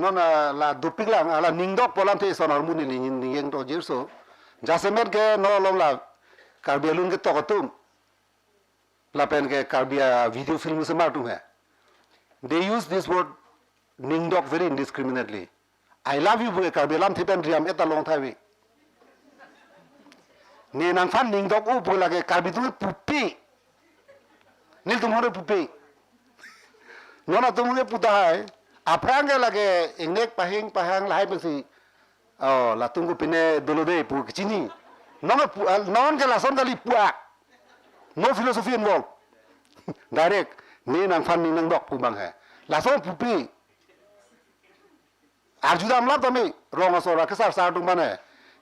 non la dupik lang la ning dok polam the sonor mun ni ning yeng to jirso jasemet ke no long la karbi lun ke tokatum la pen ke karbi video film se martum hai they use this word ning dok very indiscriminately I love you bu karbi lam the pen riam eta long thai wi ne nang fan ning dok u bu la ke karbi tu pupi nil tum hore pupi nona tum ne puta hai aprang ke lage ingnek pahang lai besi oh la tunggu pine dolode pu chini non ke la son kali puak no philosophy involved direct ni nang fan ni nang dok pu bang hai la son pupi arjudam lap tami rong asora ke sar sar tung bane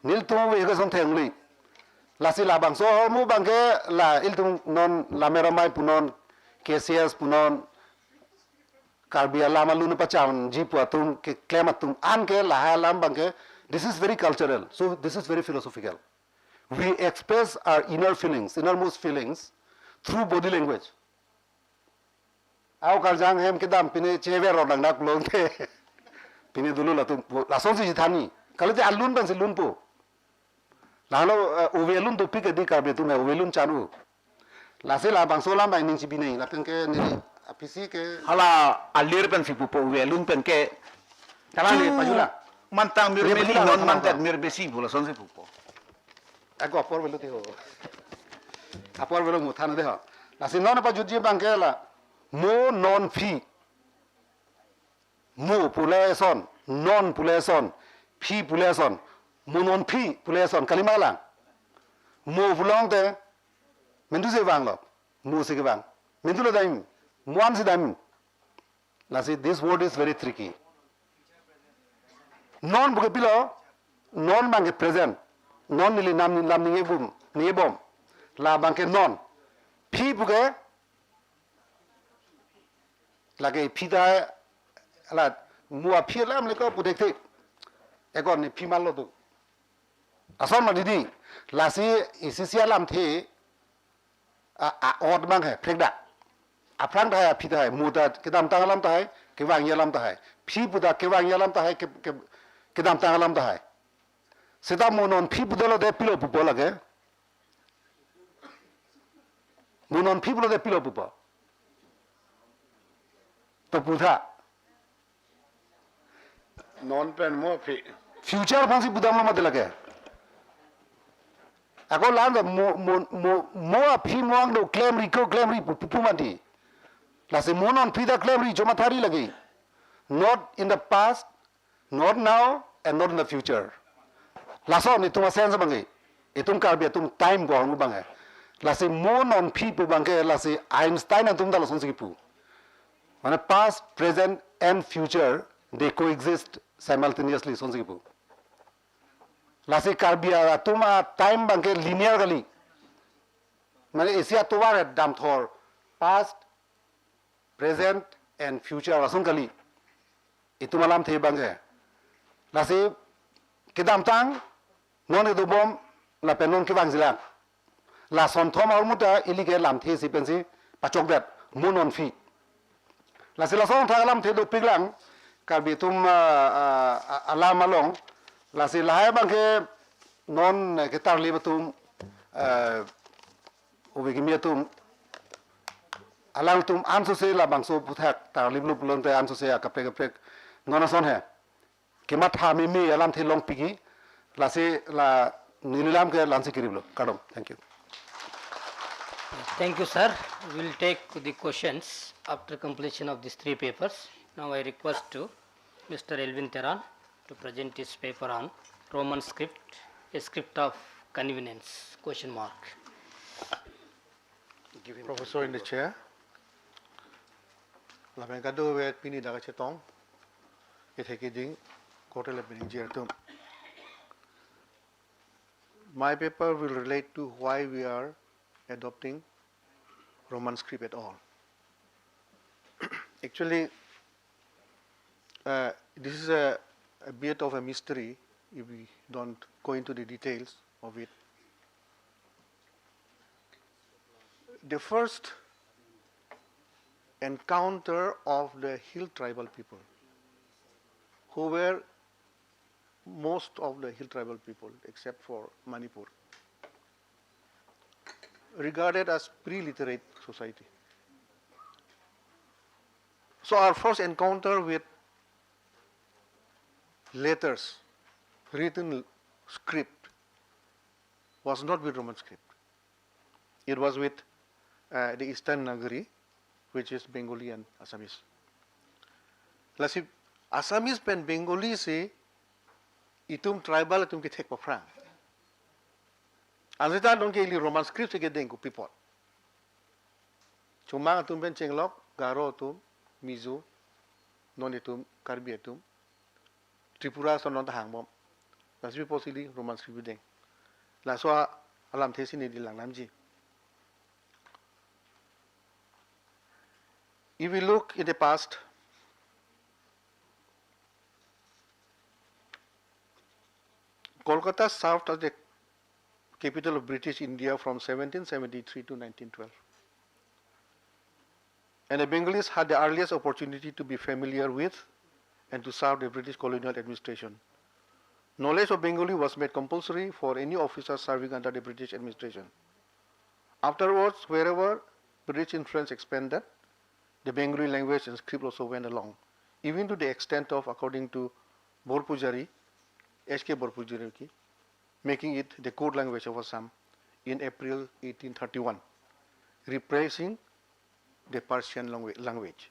nil tum we ke son theng li la si la bang so mu bang ke la il tung non la meramai punon KCS punon karbi alama lunu pacham jipu atum ke klematum an ke la lam bang ke this is very cultural so this is very philosophical we express our innermost feelings through body language au kal jang hem ke dam pine cheve ro dang dak long the pine dulu la tum la song si thani kalite alun ban si lun po la lo ovelun to pike di karbi tu me ovelun chanu la se la bang so lam bai ning si binai la pen ke ni apisi ke hala alir pen si pupo welun pen ke kala ni pajula mantang mir meli non mantat mir besi pula son si pupo ako apor velu te ho apor velu mu thana de ho la si non pa jujji bang ke la mo non phi mo pule son non pule son phi pule son mo non phi pule son kalima la mo fulong te mendu se bang lo mo se ke bang mendu lo daim Muan sidam. La see, this word is very tricky. Non buke pilo, non bangke present. Non nili nam niye bom. La bangke non. Pi buke, lage pi da, la mua pi lam leko putekte. Ekor ni pi malo tu. Ason ma didi. La see, isisi alam the, odd bangke prekda. Aprang dah phi dah muda kedam tangalam dah ke wang yalam dah phi buda ke wang yalam dah ke kedam tangalam dah sedam monon phi budalo de pilo pupo lage monon phi budalo de pilo pupo to pudha non pen mo phi future phansi budam lama de lage ako land mo phi moang do claim ri pupu mandi la se monon pida claim ri joma thari lagi not in the past not now and not in the future la so ni tuma sense bangai etum karbi tum time go ngu bangai la se monon phi pu bangai la se Einstein and tum dal son sipu mane past present and future they coexist simultaneously son sipu la se karbi tuma time bangai linear gali mane asia tuwa dam thor past present and future rasun kali itu malam the bangge la se kedam tang non edo bom la penon ke bang zilang la son thom al muta ilige lam the si pensi pachok bet monon fi la se la son tha lam the do piglang karbi tum alam along la se la bangge non ke tar le batum obegimiatum alang tum anso se la bangso puthak tar liblu pulon te anso se kapek nona son hai Kemat hamimi alam thi long pigi. Lasi la nililam ke lansi kiriblo. Kadom. Thank you. Thank you, sir. We will take the questions after completion of these 3 papers. Now I request to Mr. Elvin Teran to present his paper on Roman script, a script of convenience, question mark. Professor in the chair. La Bengado wet Pini Dagachetong. It ding Kotel Beningertum. My paper will relate to why we are adopting Roman script at all. Actually, this is a bit of a mystery if we don't go into the details of it. The first encounter of the hill tribal people, who were most of the hill tribal people except for Manipur, regarded as pre-literate society. So our first encounter with letters, written script, was not with Roman script. It was with the Eastern Nagari, which is Bengali and Assamese. Lasi Assamese pen Bengali se itum tribal itum ke thek pafrang. Anjita dong ke ili Roman script se ke deng ku people. Cuma atum pen Chenglok, Garo atum, Mizo, non atum, Karbi atum, Tripura sonon ta hangbom. Lasi posili Roman script deng. Laswa alam thesi ni di lang namji. If we look in the past, Kolkata served as the capital of British India from 1773 to 1912. And the Bengalis had the earliest opportunity to be familiar with and to serve the British colonial administration. Knowledge of Bengali was made compulsory for any officer serving under the British administration. Afterwards, wherever British influence expanded, the Bengali language and script also went along, even to the extent of, according to Borpujari, H.K. Borpujari, making it the code language of Assam in April 1831, replacing the Persian language.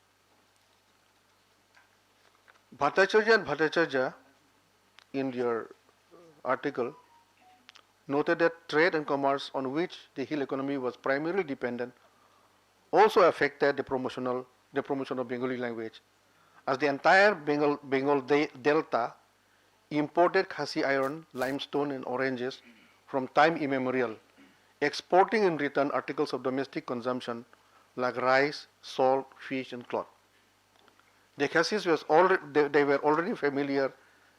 Bhattacharya and Bhattacharya, in their article, noted that trade and commerce on which the hill economy was primarily dependent also affected the promotion of Bengali language, as the entire Bengal Delta imported Khasi iron, limestone and oranges from time immemorial, exporting in return articles of domestic consumption like rice, salt, fish and cloth. The Khasis they were already familiar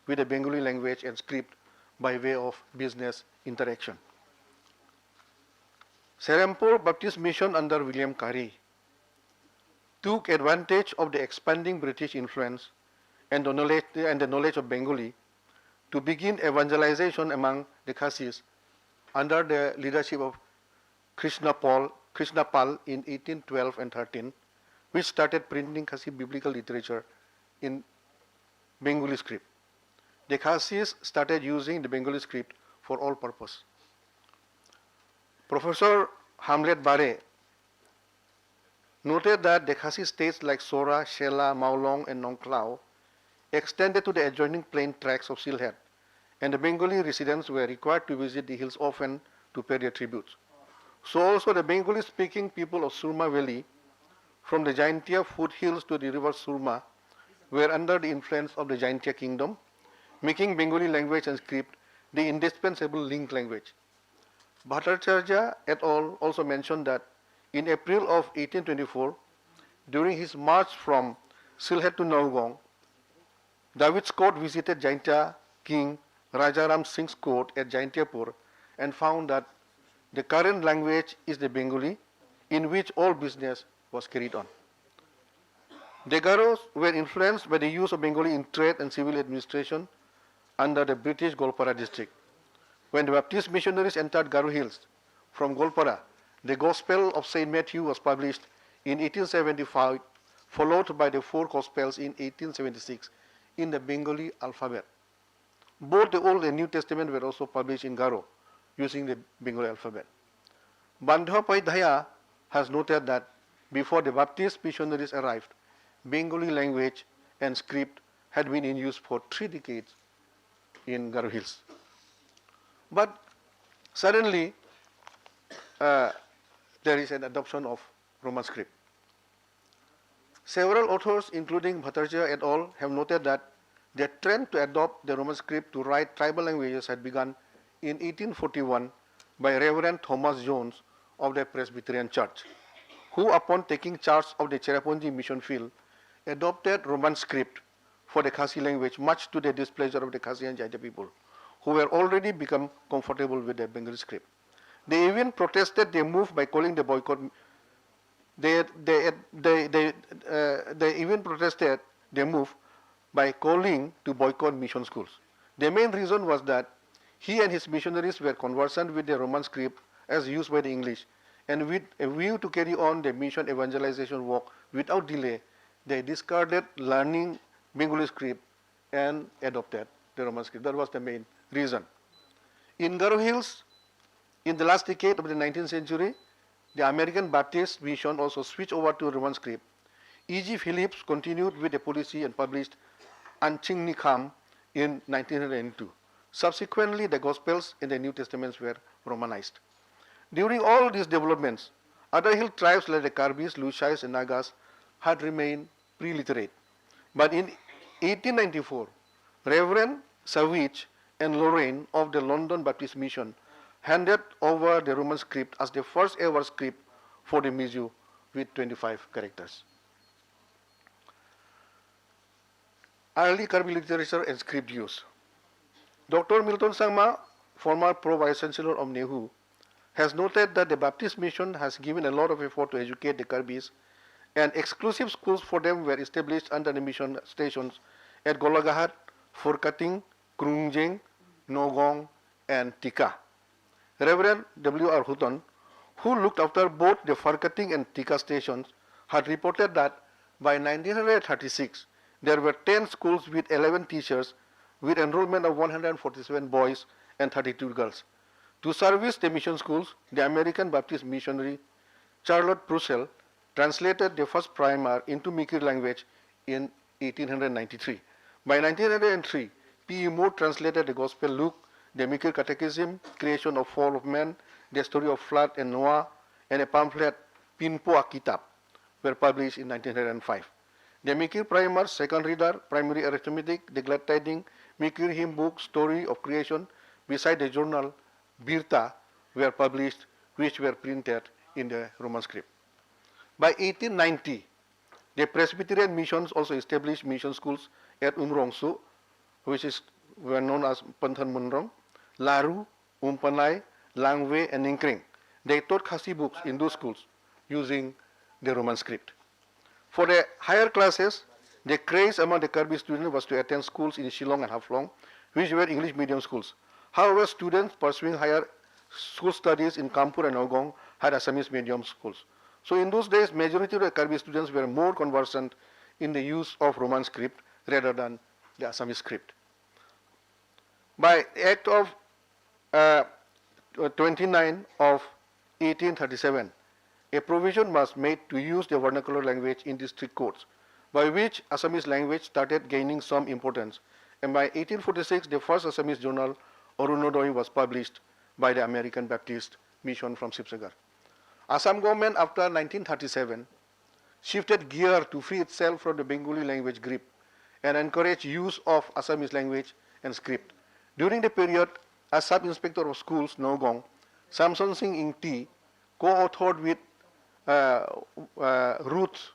with the Bengali language and script by way of business interaction. Serampore Baptist Mission under William Carey took advantage of the expanding British influence and the knowledge of Bengali to begin evangelization among the Khasis under the leadership of Krishna Pal in 1812 and 13, which started printing Khasi biblical literature in Bengali script. The Khasis started using the Bengali script for all purpose. Professor Hamlet Bare noted that the Khasi states like Sora, Shela, Maulong and Nongklao extended to the adjoining plain tracts of Sylhet, and the Bengali residents were required to visit the hills often to pay their tributes. So also the Bengali-speaking people of Surma Valley, from the Jaintia foothills to the river Surma, were under the influence of the Jaintia kingdom, making Bengali language and script the indispensable link language. Bhattacharya et al. Also mentioned that in April of 1824, during his march from Sylhet to Naugong, David's court visited Jaintia king Rajaram Singh's court at Jaintiapur and found that the current language is the Bengali, in which all business was carried on. The Garos were influenced by the use of Bengali in trade and civil administration under the British Golpara district. When the Baptist missionaries entered Garo Hills from Golpara, the Gospel of St. Matthew was published in 1875, followed by the 4 Gospels in 1876, in the Bengali alphabet. Both the Old and New Testament were also published in Garo using the Bengali alphabet. Bandyopadhyaya has noted that before the Baptist missionaries arrived, Bengali language and script had been in use for 3 decades in Garo Hills. But suddenly, there is an adoption of Roman script. Several authors, including Bhattacharya et al., have noted that the trend to adopt the Roman script to write tribal languages had begun in 1841 by Reverend Thomas Jones of the Presbyterian Church, who, upon taking charge of the Cherrapunji mission field, adopted Roman script for the Khasi language, much to the displeasure of the Khasi and Jaita people, who were already become comfortable with the Bengali script. They even protested their move by calling the boycott. They even protested their move by calling to boycott mission schools. The main reason was that he and his missionaries were conversant with the Roman script as used by the English, and with a view to carry on the mission evangelization work without delay, they discarded learning Bengali script and adopted the Roman script. That was the main reason. In Garo Hills, in the last decade of the 19th century, the American Baptist mission also switched over to Roman script. E.G. Phillips continued with the policy and published Anching Nikham in 1902. Subsequently, the Gospels and the New Testaments were Romanized. During all these developments, other hill tribes like the Karbis, Lushais, and Nagas had remained pre-literate. But in 1894, Reverend Savage and Lorraine of the London Baptist Mission handed over the Roman script as the first ever script for the Mizo with 25 characters. Early Karbi literature and script use. Dr. Milton Sangma, former Pro-Vice Chancellor of Nehu, has noted that the Baptist mission has given a lot of effort to educate the Karbis, and exclusive schools for them were established under the mission stations at Golagahat, Furkating, Krungjeng, Nogong, and Tika. Reverend W.R. Hutton, who looked after both the Furkating and Tika stations, had reported that by 1936, there were 10 schools with 11 teachers with enrollment of 147 boys and 32 girls. To service the mission schools, the American Baptist missionary Charlotte Prussell translated the first primer into Mikir language in 1893. By 1903, P. E. Moore translated the Gospel Luke, the Mikir Catechism, Creation of Fall of Man, the Story of Flood and Noah, and a pamphlet, Pinpo Kitab, were published in 1905. The Mikir Primer, Second Reader, Primary Arithmetic, the Glad Tiding, Mikir Hymn Book, Story of Creation, beside the journal, Birta, were published, which were printed in the Roman script. By 1890, the Presbyterian missions also established mission schools at Umrongsu, which were known as Panthan Munrong, Laru, Umpanai, Langwe, and Ninkring. They taught Khasi books in those schools using the Roman script. For the higher classes, the craze among the Karbi students was to attend schools in Shillong and Haflong, which were English medium schools. However, students pursuing higher school studies in Kanpur and Nogong had Assamese medium schools. So in those days, majority of the Karbi students were more conversant in the use of Roman script rather than the Assamese script. By Act of 29 of 1837, a provision was made to use the vernacular language in district courts, by which Assamese language started gaining some importance. And by 1846, the first Assamese journal, Arunodoi, was published by the American Baptist Mission from Sibsagar. Assam government after 1937 shifted gear to free itself from the Bengali language grip and encouraged use of Assamese language and script. During the period, as Sub-Inspector of Schools, Nogong, Samson Singh Ing T co-authored with Ruth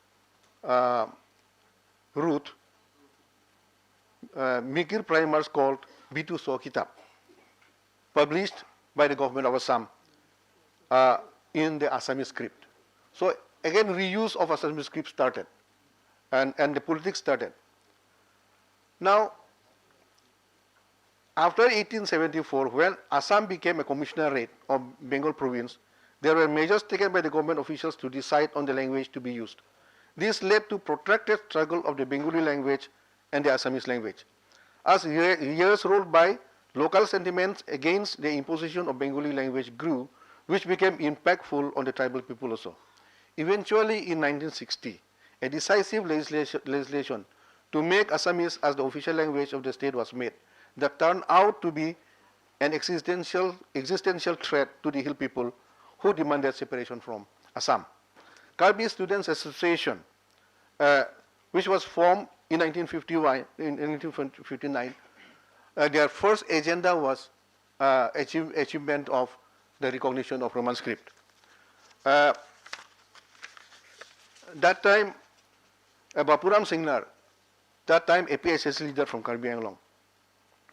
Mikir primers called Bitu So Kitab, published by the government of Assam in the Assamese script. So again, reuse of Assamese script started, and the politics started. Now, after 1874, when Assam became a commissionerate of Bengal province, there were measures taken by the government officials to decide on the language to be used. This led to protracted struggle of the Bengali language and the Assamese language. As years rolled by, local sentiments against the imposition of Bengali language grew, which became impactful on the tribal people also. Eventually, in 1960, a decisive legislation to make Assamese as the official language of the state was made that turned out to be an existential threat to the hill people who demanded separation from Assam. Karbi Students Association, which was formed in 1959, their first agenda was achievement of the recognition of Roman script. That time, Bapuram Singnar, that time APSS leader from Karbi Anglong,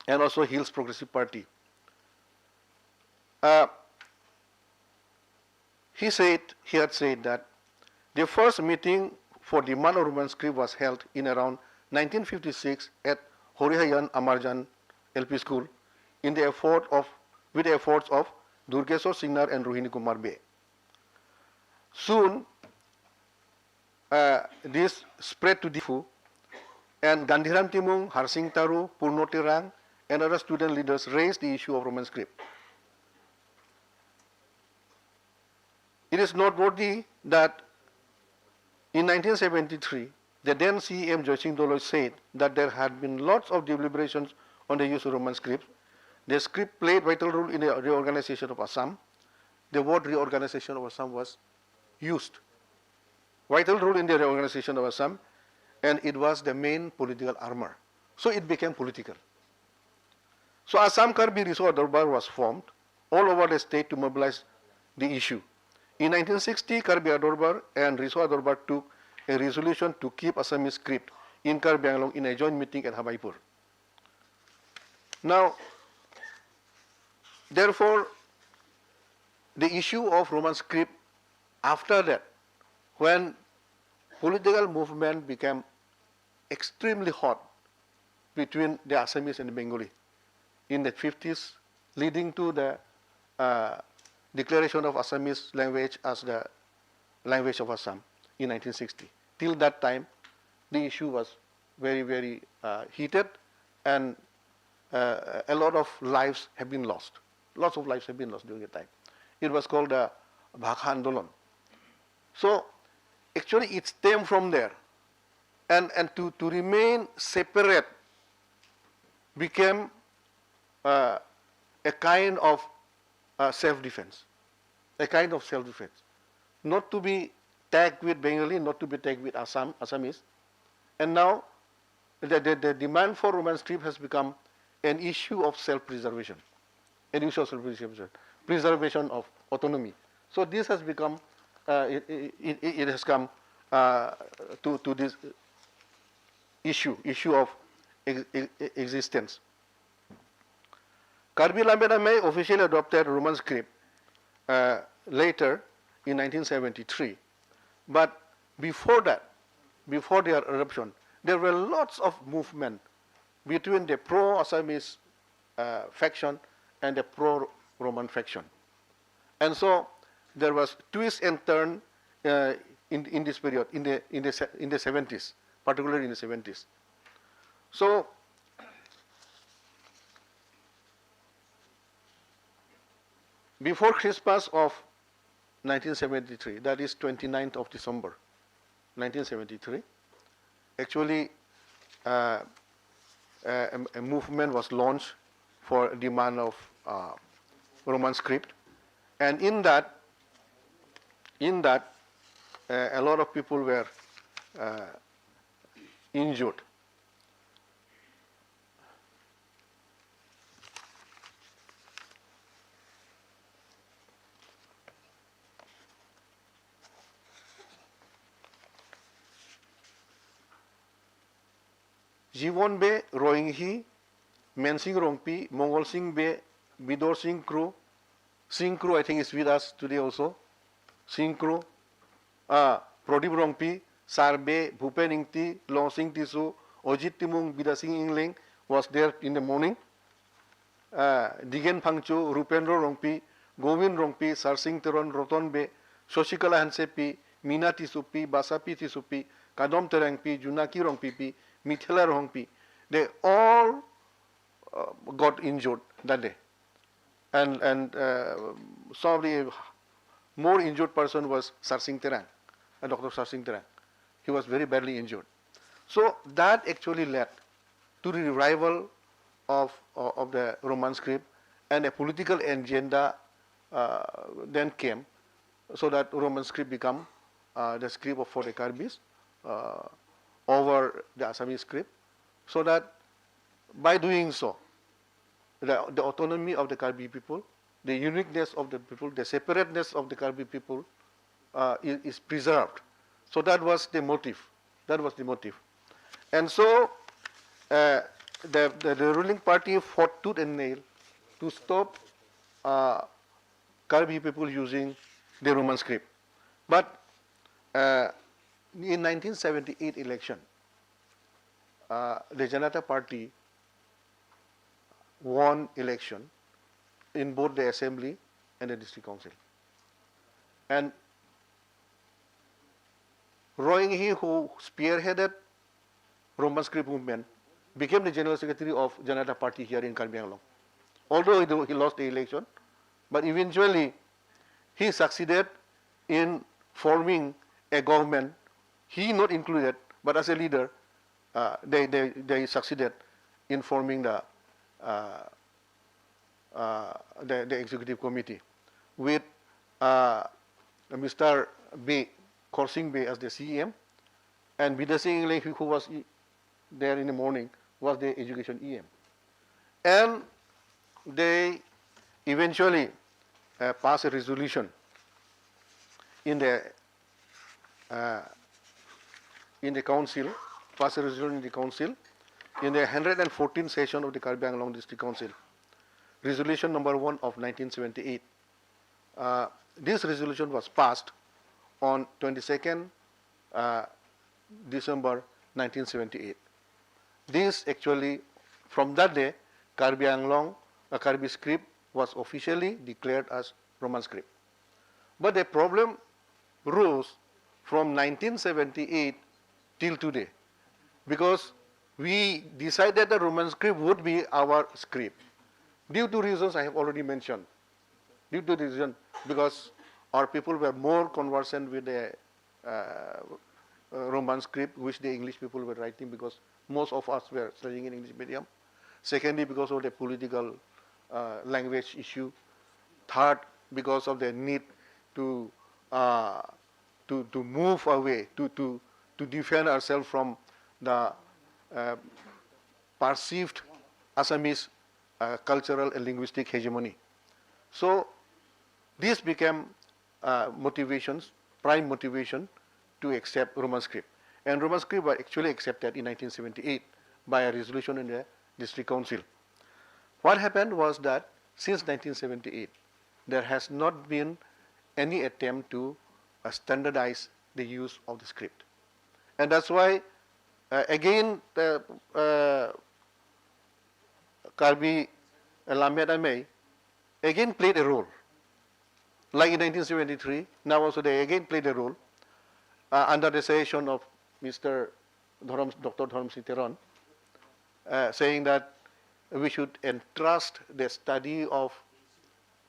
and also Hills Progressive Party, he had said that the first meeting for demand of Roman script was held in around 1956 at Horihayan Amarjan LP School with the efforts of Durgeswar Singnar and Rohini Kumar Bey. Soon, this spread to Difu, and Gandhiram Timung, Harsing Taru, Purno Tirang, and other student leaders raised the issue of Roman script. It is noteworthy that in 1973, the then CEM Joy Singh Doloy said that there had been lots of deliberations on the use of Roman script. The script played vital role in the reorganization of Assam. The word reorganization of Assam was used. Vital role in the reorganization of Assam, and it was the main political armor. So it became political. So Assam Karbi Riswa Darbar was formed all over the state to mobilize the issue. In 1960, Karbi Darbar and Riswa Darbar took a resolution to keep Assamese script in Karbi Anglong in a joint meeting at Habaipur. Now, therefore, the issue of Roman script after that, when political movement became extremely hot between the Assamese and the Bengali in the 50s, leading to the declaration of Assamese language as the language of Assam in 1960. Till that time, the issue was very, very heated, and a lot of lives have been lost. Lots of lives have been lost during the time. It was called the Bhakha Andolon. So, actually it stemmed from there. And to remain separate became a kind of self-defense. A kind of self-defense. Not to be tagged with Bengali, not to be tagged with Assamese. And now, the demand for Roman script has become an issue of self-preservation. An issue of self-preservation. Preservation of autonomy. So this has become, it has come to this issue of existence. Karbi Lambeda May officially adopted Roman script later in 1973. But before that, before their adoption, there were lots of movement between the pro-Assamese faction and the pro-Roman faction. And so there was twist and turn in this period, in the 70s, particularly in the 70s. So before Christmas of 1973, that is 29th of December, 1973, actually a movement was launched for demand of Roman script, and in that a lot of people were injured. Jivon Be, Rohinghi, Mensing Rongpi, Mongol Singh Be, Bidor Singh Crew I think is with us today also, Singh Crew, Prodip Rongpi, Sarbe, Bhupen Ingti, Long Singh Tisu, Ojit Timung, Bida Singh Ingling was there in the morning. Digen Pangchu, Rupendro Rongpi, Govind Rongpi, Sarsing Teron, Roton Be, Shoshikala Hansepi, Mina Tisupi, Basapi Tisupi, Kadom Terangpi, Junaki Rongpipi, Mithila Rongpi, they all got injured that day. And some of the more injured person was Sarsing Terang, Dr. Sarsing Terang. He was very badly injured. So that actually led to the revival of the Roman script, and a political agenda then came, so that Roman script became the script for the Karbis over the Assamese script, so that by doing so, the autonomy of the Karbi people, the uniqueness of the people, the separateness of the Karbi people is preserved. So that was the motive. That was the motive. And so the ruling party fought tooth and nail to stop Karbi people using the Roman script. But in 1978 election, the Janata Party won election in both the assembly and the district council. And Roy Nghi, who spearheaded Roman script movement, became the general secretary of Janata Party here in Karbi Anglong. Although he lost the election, but eventually he succeeded in forming a government. He not included, but as a leader, they succeeded in forming the executive committee with Mr. Bey, Korsing Bey as the CEM, and Bida Singh Ingleng, who was there in the morning, was the education EM. And they eventually passed a resolution in the council, passed a resolution in the council in the 114th session of the Karbi Anglong District Council, resolution number 1 of 1978. This resolution was passed on 22nd December 1978. This actually, from that day, Karbi Anglong, Karbi script was officially declared as Roman script. But the problem rose from 1978 till today, because we decided the Roman script would be our script due to reasons I have already mentioned. Due to the reason, because our people were more conversant with the Roman script, which the English people were writing, because most of us were studying in English medium. Secondly, because of the political language issue. Third, because of the need to move away, to defend ourselves from the perceived Assamese cultural and linguistic hegemony. So this became motivations, prime motivation to accept Roman script. And Roman script was actually accepted in 1978 by a resolution in the district council. What happened was that since 1978, there has not been any attempt to standardize the use of the script. And that's why, again, the Karbi Lamet Amey again played a role. Like in 1973, now also they again played a role under the suggestion of Mr. Dr. Dharam Sitaran, saying that we should entrust the study of,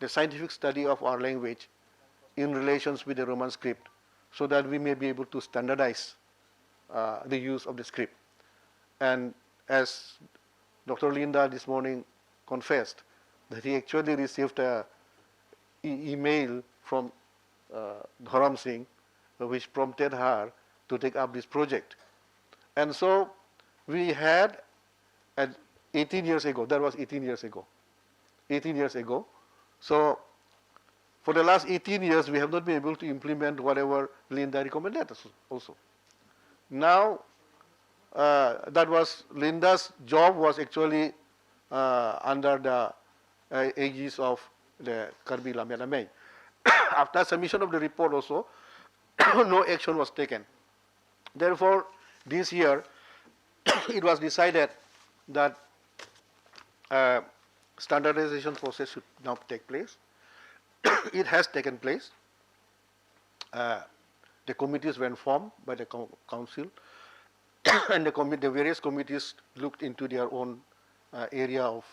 the scientific study of our language in relations with the Roman script, so that we may be able to standardize the use of the script. And as Dr. Linda this morning confessed, that he actually received an email from Dharam Singh, which prompted her to take up this project. And so we had, 18 years ago, that was 18 years ago, 18 years ago. So for the last 18 years, we have not been able to implement whatever Linda recommended us also. Now, that was Linda's job was actually under the aegis of the Karbi Lamet Amey. After submission of the report also, no action was taken. Therefore, this year, it was decided that standardization process should now take place. It has taken place. The committees were formed by the council. and the various committees looked into their own area of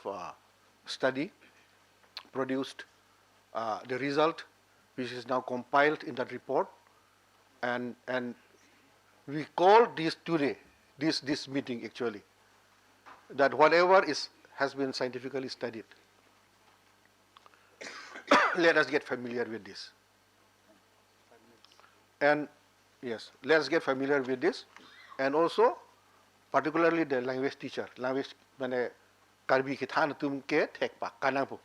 study, produced the result, which is now compiled in that report, and we call this today, this meeting actually, that whatever has been scientifically studied, let us get familiar with this. And yes, let us get familiar with this, and also particularly the language teacher, language mane Karbi ke than tum ke thek pa kanang po,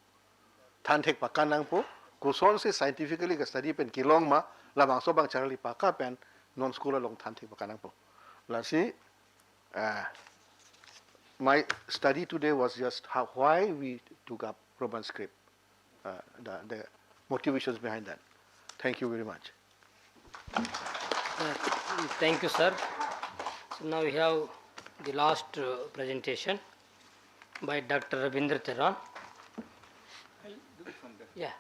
than thek pa kanang po, kuson se scientifically ka study pen kilong ma lamang so bang charali pa ka pen non school long than thek pa kanang po. Lasi, my study today was just why we took up Roman script, the motivations behind that. Thank you very much. Thank you, sir. So now we have the last presentation by Dr. Rabindra Teran. Yeah.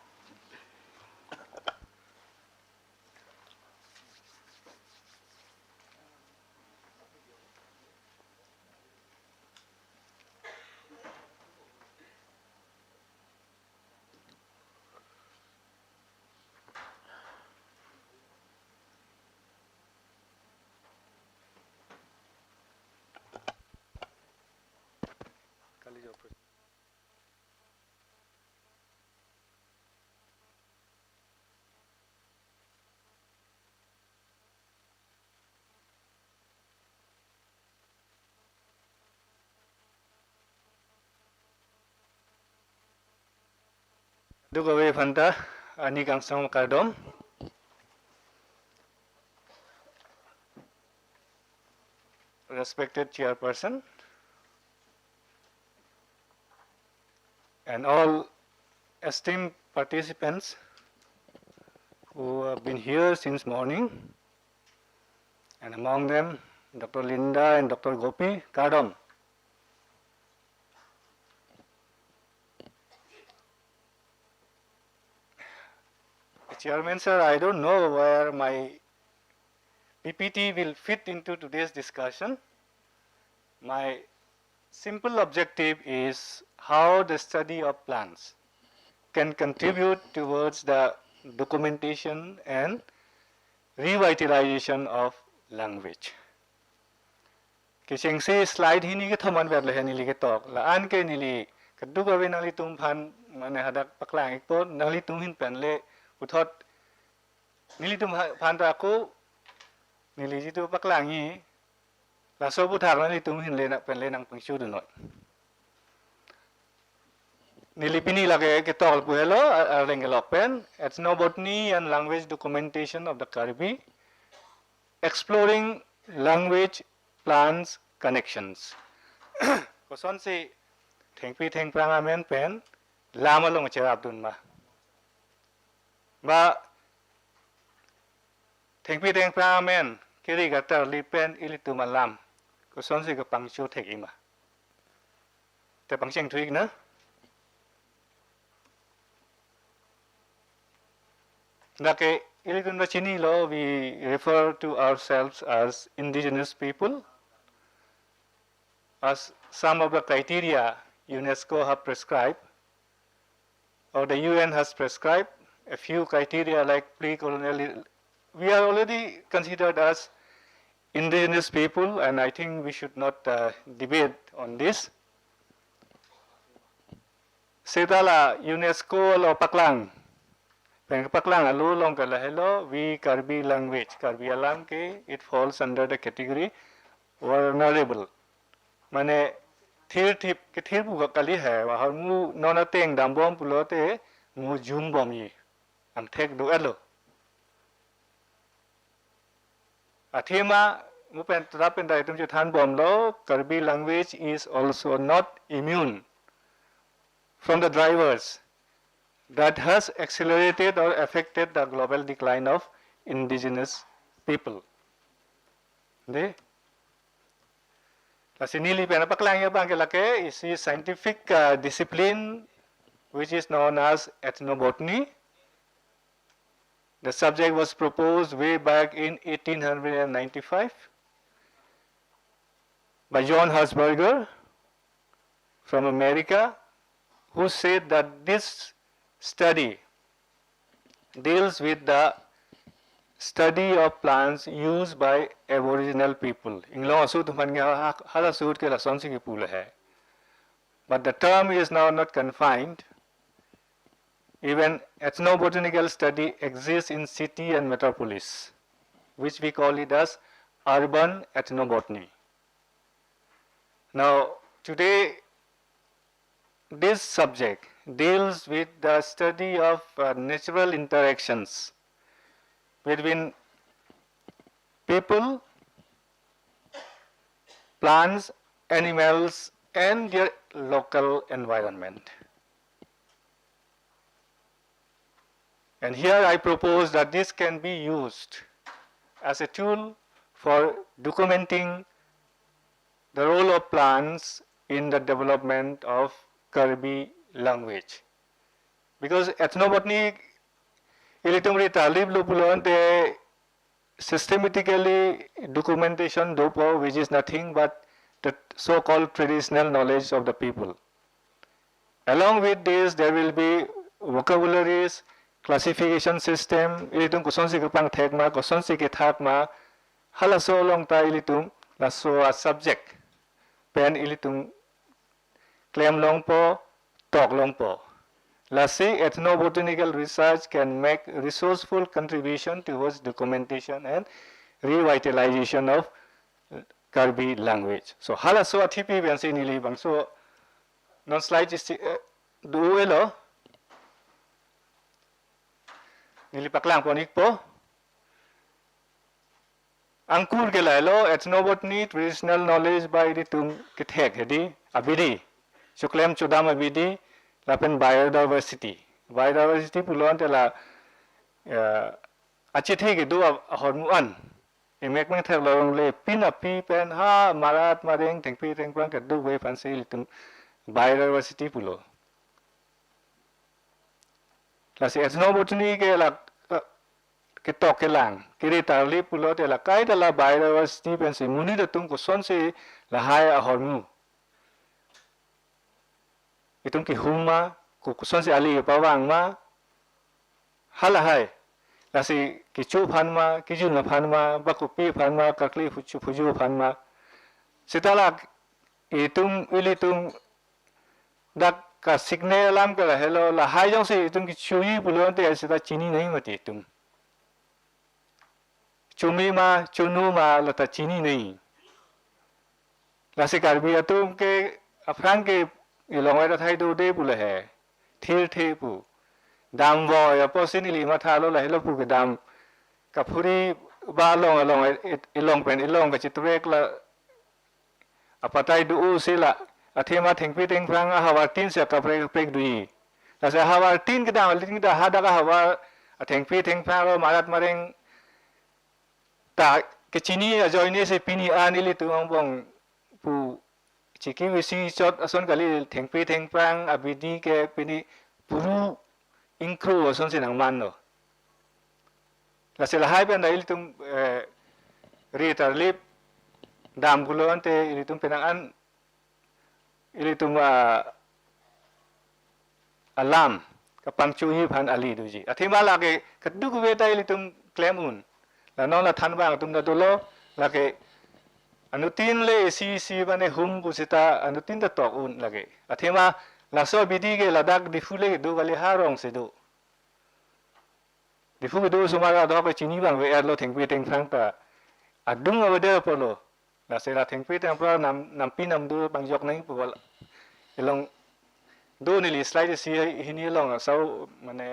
Dugawe Fanta, Ani Gangsang Kardom. Respected chairperson and all esteemed participants who have been here since morning, and among them Dr. Linda and Dr. Gopi Kardom. Chairman sir, I don't know where my PPT will fit into today's discussion. My simple objective is how the study of plants can contribute towards the documentation and revitalization of language. Kiseng se slide hini ke thoman ber le hani li ke tok la an ke ni li kadu ka wen ali tum phan mane hadak paklang ik po nali tum hin pen le uthot nili tum phan ta ko nili ji tu paklang hi la so bu thak nali tum hin le na pen le nang pang chu du noi nili pini la ke tol pu hello reng lok pen ethnobotany and language documentation of the Karbi, exploring language plants connections. Koson se theng prang amen pen lama long cherap dun ma ba theng prang amen kiri gatar li pen ilitu malam koson se ka pang chu thek ima te pang cheng thuik na nake ilitu na chini lo we refer to ourselves as indigenous people, as some of the criteria UNESCO have prescribed, or the UN has prescribed, a few criteria like pre-colonial, we are already considered as indigenous people, and I think we should not debate on this. Setala UNESCO lo paklang, paklang alu long kalahelo, we Karbi language, Karbi alam ke, it falls under the category vulnerable. Mane thir thip ke thir bu kali hai wa har mu nona teng dam bom pulote mu jum bom yi am thek do alo athema mu pen trapen dai tum than bom lo Karbi language is also not immune from the drivers that has accelerated or affected the global decline of indigenous people. De la sinili pena paklang ya bang lake is a scientific discipline which is known as ethnobotany. The subject was proposed way back in 1895. by John Herzberger from America, who said that this study deals with the study of plants used by Aboriginal people. But the term is now not confined. Even ethnobotanical study exists in city and metropolis, which we call it as urban ethnobotany. Now, today, this subject deals with the study of natural interactions between people, plants, animals, and their local environment. And here I propose that this can be used as a tool for documenting the role of plants in the development of Karbi language. Because ethnobotany ilitumri talib lupulon te systematically documentation dopo, which is nothing but the so-called traditional knowledge of the people. Along with this, there will be vocabularies, classification system, ilitung kuson si kapang thekma, kuson si kithakma, halaso long ta ilitung laso a subject, pen ilitung claim long po, talk long po. Lastly, ethnobotanical research can make resourceful contribution towards documentation and revitalization of Karbi language. So halaso a tipi ben si nilibang. So non slide is duelo. Nilipaklang ponik po. Angkur ke lailo ethnobotany traditional knowledge by the tum kithek hedi abidi. So claim chodam abidi lapen biodiversity. Biodiversity pulon tela achithi ke do hormuan. Emek meng thek lorong le pin api pen ha marat mareng tengpi tengprang ke do we fansi tum biodiversity pulo. Lasi ethnobotany ke la ke tok ke lang kiri tarli pulo te la kai de la biodiversity pen se muni de tum ko son se la hai a hormu itum ki huma ko son se ali pa wang ma hala hai lasi ki chu phan ma ki ju na phan ma ba ko pi phan ma ka kli fuju phan ma sitala itum ilitum dak ka signal lam ka hello la hai jong se itum ki chu yi pulo te se ta chini nahi mati tum chumi ma chunu ma lata chini nahi lasi Karbi atum ke afran ke ilongwai da thai do de pula hai thir the pu dam vo ya posinili ma tha lo la hello pu ke dam ka phuri ba long along ilong pen ilong ka chitrek la apatai du u sila athema thengpi teng prang hawa tin se ka prek dui la sa hawa tin ke da tin da hada ka hawa thengpi teng prang lo marat mareng ta ke chini a joine se pini anili tu bong pu chiki wisi chot ason kali thengpi theng prang abidi ke pini puru inkru ason se nang man no la se la hai ben dai tum ritar lip dam gulo ante ilitum penang an ilitum alam kapang chui phan ali duji athima la ke kadu ku beta ilitum claim un la non la than bang tum da dolo la ke anutin le si bane hum kusita anutin da tok un lage athima la so bidi ke ladak difule do gale harong se do difu do sumara do ke chini bang we lo thengpi teng phang ta adung awade polo la se la thengpi teng pra nam pinam do bang jok nai pol elong do ni li slide si hini long sau mane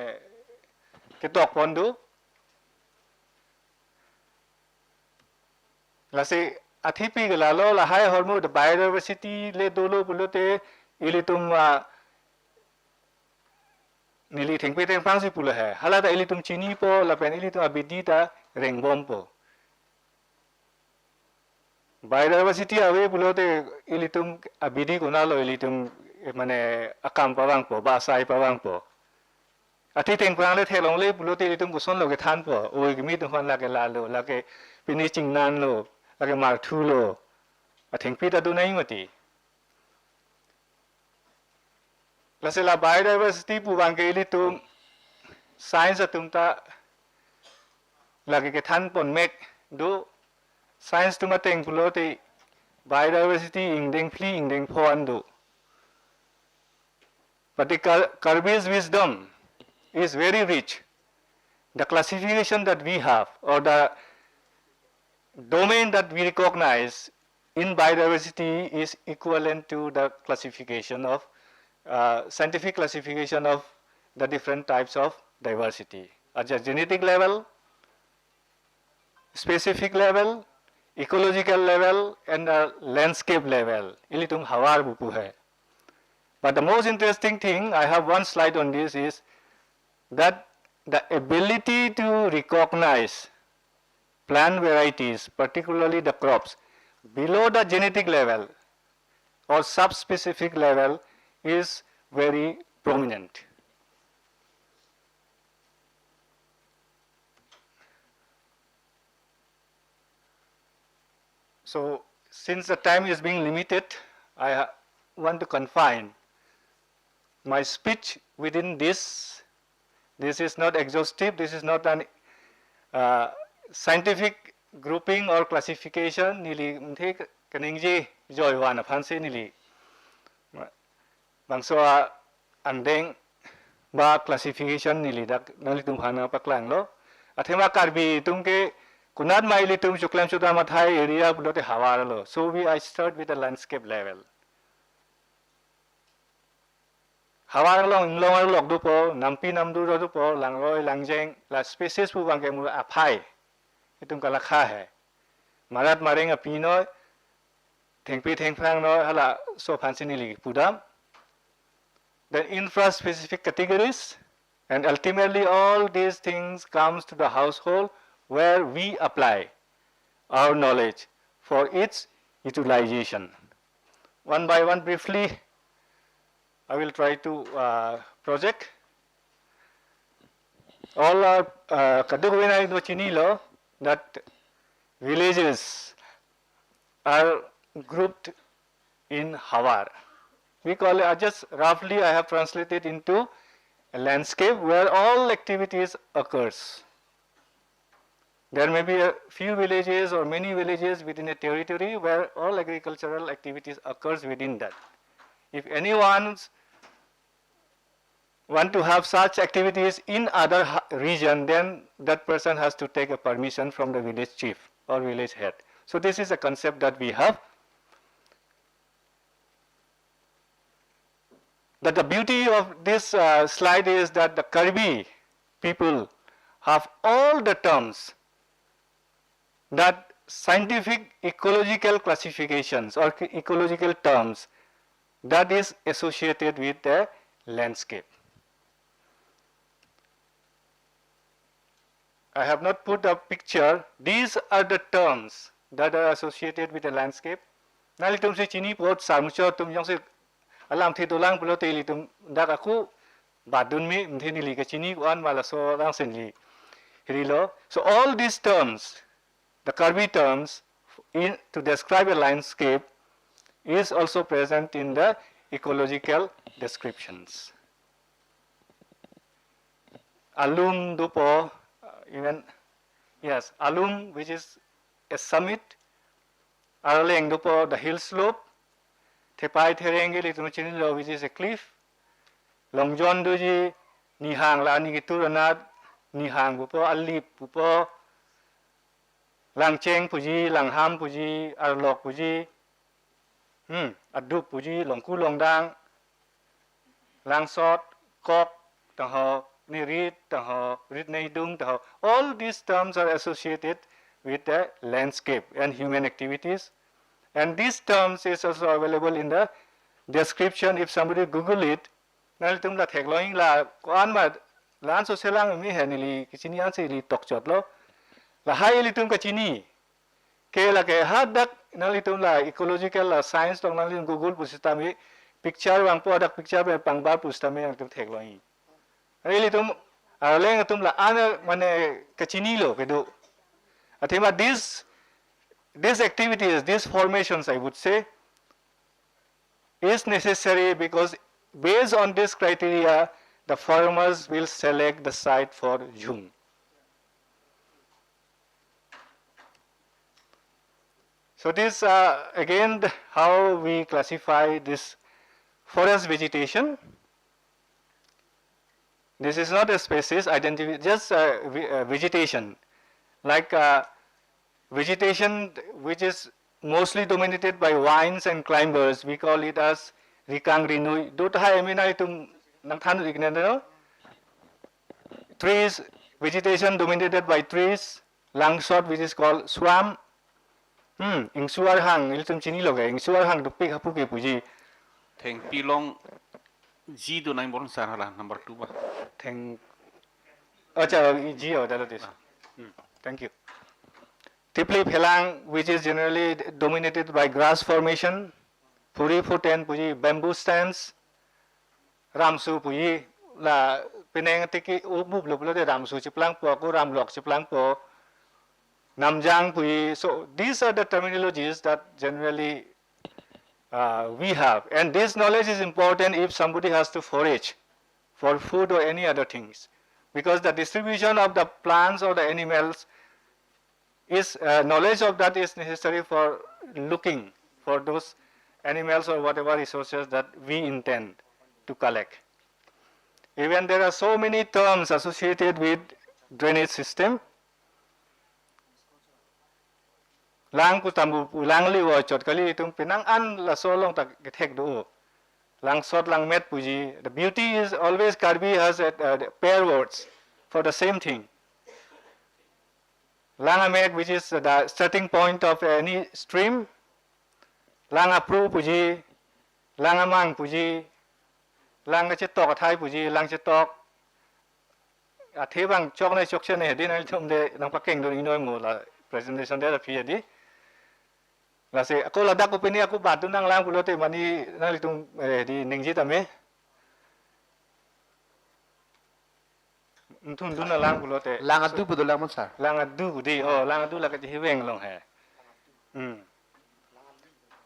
ke tok pon do la se athipi gala lo la hai hormo the biodiversity le dolo pulote ilitum nili thengpe teng phang si pula hai hala da ilitum chini po la pen ilitum abidi ta rengbom po biodiversity awe pulote ilitum abidi kunalo ilitum mane akam pawang po ba sai pawang po athi teng phang le thelong le pulote ilitum kuson lo ke than po oi mi tu hon la ke la lo la ke pini ching nan lo la ke mar thu lo Ating pita do na ingoti. Lasela biodiversity pu bangke ilitum science atum ta lagi ke than pon mek do science tu mateng pulo te biodiversity ingdeng pli ingdeng pho andu. But the Karbi's wisdom is very rich. The classification that we have or the domain that we recognize in biodiversity is equivalent to the classification of scientific classification of the different types of diversity at a genetic level, specific level, ecological level, and landscape level. Ilitum hawar bupu hai. But the most interesting thing, I have one slide on this, is that the ability to recognize plant varieties, particularly the crops, below the genetic level or subspecific level is very prominent. So, since the time is being limited, I want to confine my speech within this. This is not exhaustive, this is not an scientific grouping or classification. Nili mthi kaningji joy wana phansi nili. Bangso andeng ba classification nili dak nali tum phana paklang lo. Athema Karbi tumke kunat maili tum chuklam chuda mathai area bulote hawar lo. So I start with the landscape level. Hawar long lok du po nampi namdu ro du po langroi langjeng la species pu bangke mu aphai itum kala kha hai marat mareng apino thengpi thengphang no hala so phansin li pudam then infra-specific categories, and ultimately all these things comes to the household where we apply our knowledge for its utilization. One by one briefly, I will try to project. All our kaduwina no chinilo that villages are grouped in hawar. We call it, just roughly I have translated into a landscape where all activities occurs. There may be a few villages or many villages within a territory where all agricultural activities occurs within that. If anyone want to have such activities in other region, then that person has to take a permission from the village chief or village head. So this is a concept that we have. That the beauty of this slide is that the Karbi people have all the terms that scientific ecological classifications or ecological terms that is associated with the landscape. I have not put a picture. These are the terms that are associated with the landscape. Nali tum se chini pot samucho tum yang se alam thi dolang pulo te li tum dak aku badun mi mthini li ka chini wan wala so lang sen li hirilo. So all these terms, the Karbi terms to describe a landscape is also present in the ecological descriptions. Alum dupo even yes, alum which is a summit, araleng dupo the hill slope, tepai terenge litumchinilo which is a cliff, longjon duji nihang la ni gituranat nihang bupo alip bupo langcheng puji langham puji arlok puji adup puji longku longdang langsot kok taho nirit taho rit neidung taho. All these terms are associated with the landscape and human activities, and these terms is also available in the description. If somebody Google it, nal tum la thekloing la kuan ma lan so selang mi henili kichini an se li tokchot lo la hai li tum ka chini ke la ke hadak nal tum la ecological science tong nal Google pusitami picture wang po dak picture be pangba pustami ang tum thekloing really tum arleng tum la ana mane ka chini lo kedu athema this these activities, these formations, I would say, is necessary because based on this criteria, the farmers will select the site for June. So this again how we classify this forest vegetation. This is not a species identity, just vegetation. Like vegetation which is mostly dominated by vines and climbers, we call it as rikang rinui. Trees, vegetation dominated by trees, langsot which is called swamp. Ing suar hang, iltum chini loge, ing suar hang dupik hapuke puji. Theng pilong G do nine born sarala number 2 ba. Theng. Acha G that is. Thank you. Tipli Phelang, which is generally dominated by grass formation, Puri Puten puji bamboo stands, Ramsu puji la Penang tiki ubub lublo de Ramsu chiplang po ko Ramlok chiplang po, Namjang puji. So these are the terminologies that generally we have, and this knowledge is important if somebody has to forage for food or any other things, because the distribution of the plants or the animals is knowledge of that is necessary for looking for those animals or whatever resources that we intend to collect. Even there are so many terms associated with drainage system. Lang kutambu lang liwa chot kali itung pinang an la solong tak getek do. Lang sot lang met puji. The beauty is always Karbi has pair words for the same thing. Langamek, which is the starting point of any stream, Langapru puji, Langamang puji, Langachetok athai puji, Langchetok. Athebang chok na chok chen din al thum de nang pakeng do inoy mo la presentation de la phi la se ako la dak ko pini ako batu nang lang pulote mani nang litung di ningji tame. Thun dun na lang pulote. Langadu betul lang sir. Langadu di oh langadu la ka ji weng long hai.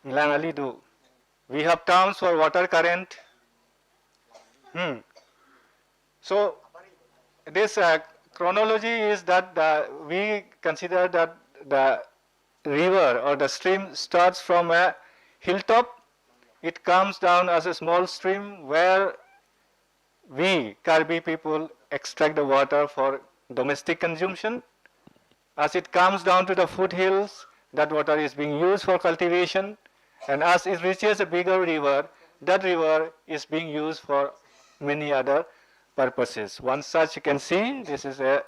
Langali do. We have terms for water current. So this chronology is that we consider that the river or the stream starts from a hilltop. It comes down as a small stream where we Karbi people extract the water for domestic consumption. As it comes down to the foothills, that water is being used for cultivation, and as it reaches a bigger river, that river is being used for many other purposes. One such you can see, this is a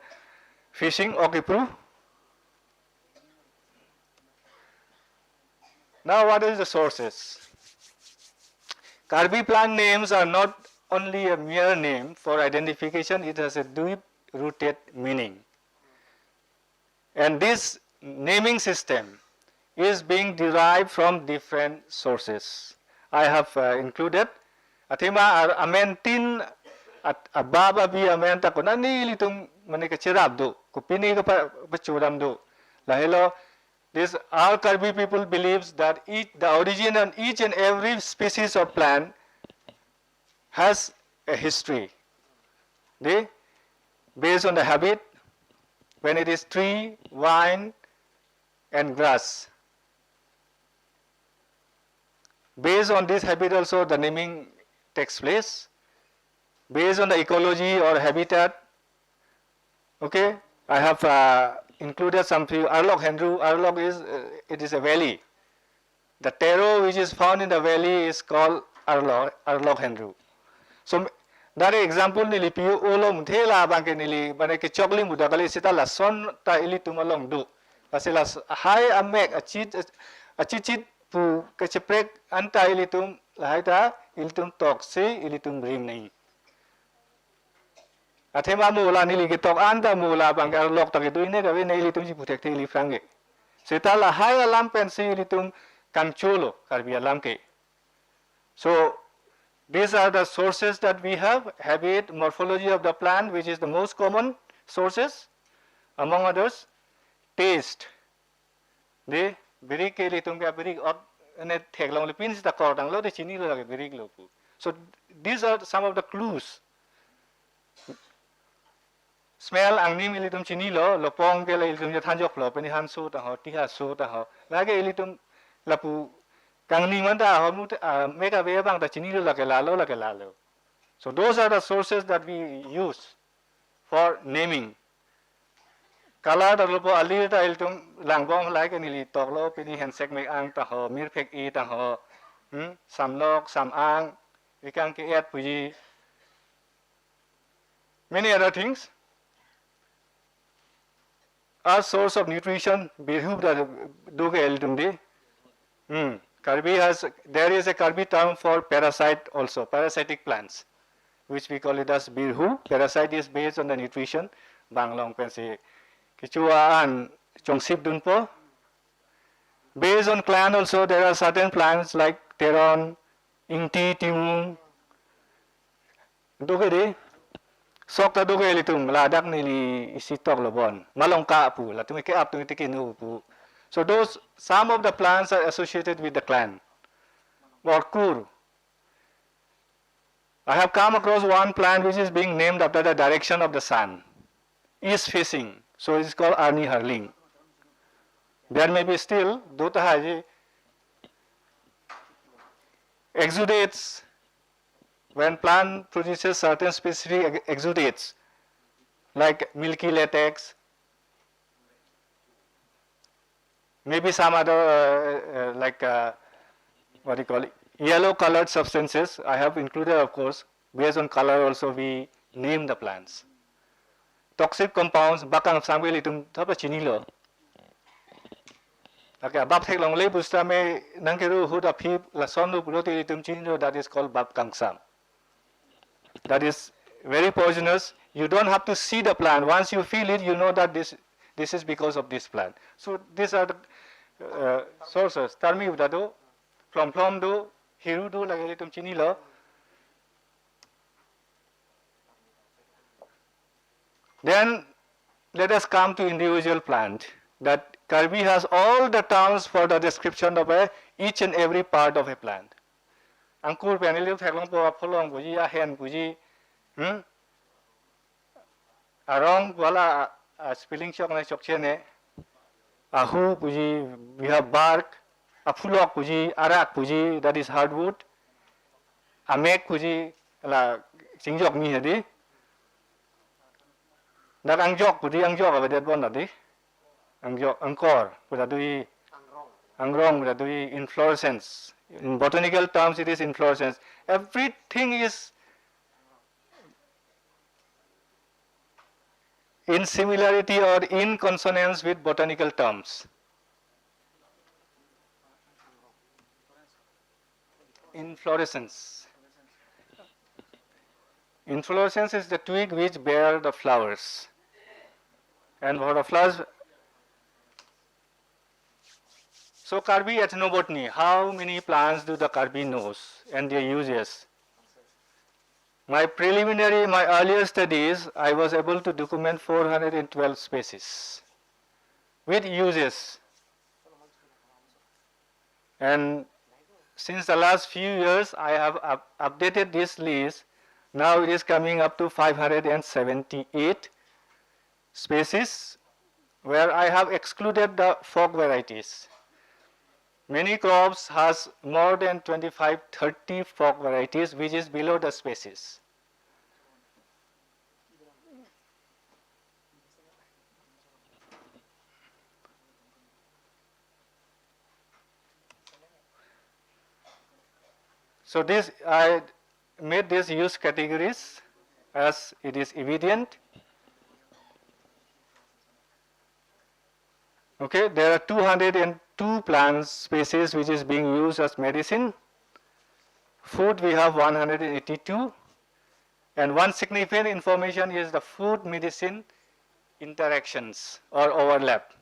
fishing okipru. Now what is the sources? Karbi plant names are not only a mere name for identification, it has a deep-rooted meaning. And this naming system is being derived from different sources. I have included atima amentin at ababa bi amenta ko nanili tung manika chirabdo ko pini ka pachuram do lahelo. This all Karbi people believes that the origin of each and every species of plant has a history. Based on the habit, when it is tree, vine, and grass. Based on this habit also the naming takes place. Based on the ecology or habitat, okay, I have included some few. Arlok Hendru, Arlok is, it is a valley. The taro which is found in the valley is called Arlok Hendru. So that example nili piu olom thela bangke nili banake chokling budakali sita la son ta ili tumalong do. Pasila hai amek achit pu kacheprek anta ili tum lahai ta ilitum tokse ilitum rim nahi. Athema mula nili ke tok anta mula bangke Arlok ta ke duine ka ve nili tum ji putek te ili frange. Sita la hai alam pensi ilitum kamchulo Karbi alam ke. So these are the sources that we have: habit, morphology of the plant, which is the most common sources, among others, taste, the Birik ke litung ka birik op ane thek long le pins ta kor dang lo de chini lo ke birik lo pu. So these are some of the clues. Smell ang ni militum chini lo pong ke le ilitum ja thanjok lo pani han so ta ho ti ha so ta ho. La ke ilitum lapu kang ni man ta ho mu make a way bang ta chini lo la ke la lo. So those are the sources that we use for naming. Color da lupo ali ta ilitum langbom like ni li tok lo pani handshake make ang ta ho mir phek e ta ho. Sam lok sam ang we can ke at puji. Many other things are source of nutrition. Birhu da doge ilitum di. Karbi has, there is a Karbi term for parasite also, parasitic plants, which we call it as birhu. Parasite is based on the nutrition. Banglong pensi kichua an chongsip dunpo. Based on clan also, there are certain plants like teron, ingti, timung. Doge di. Sok ta doge litum ladak nili isitok lobon. Malongka pu, la tumike ap tumike kinu pu. So those, some of the plants are associated with the clan or kur. I have come across one plant which is being named after the direction of the sun, east facing. So it is called Arni Harling. There may be still Dota Haji exudates. When plant produces certain specific exudates, like milky latex, maybe some other what do you call it, yellow colored substances. I have included, of course, based on color also we name the plants. Toxic compounds, bakang sambil itu apa chinilo. Okay, bab thek long le busta me nangkeru hud aphi la sonu puloti itu chinilo, that is called bab kangsam. That is very poisonous. You don't have to see the plant. Once you feel it, you know that this is because of this plant. So these are the sources. Tarmi udado, plom do, hiru do lagay tum chinilo. Then let us come to individual plant. That Karbi has all the terms for the description of each and every part of a plant. Angkur penilip thaklong po apolong puji ahen puji arong wala spelling shock na chokchene ahu puji, we have bark, apulok puji, arak puji, that is hardwood, amek puji la singjok mi hadi, that angjok puji angjok aba det bon nadi, angjok angkor pudadui angrong pudadui inflorescence. In botanical terms, it is inflorescence. Everything is in similarity or in consonance with botanical terms. Inflorescence. Inflorescence is the twig which bear the flowers. And for the flowers, so Karbi ethnobotany, how many plants do the Karbi knows and their uses? My earlier studies, I was able to document 412 species with uses. And since the last few years, I have updated this list. Now it is coming up to 578 species, where I have excluded the folk varieties. Many crops has more than 25-30 folk varieties, which is below the species. So this, I made these use categories as it is evident. Okay, there are 202 plant species which is being used as medicine. Food we have 182, and one significant information is the food medicine interactions or overlap,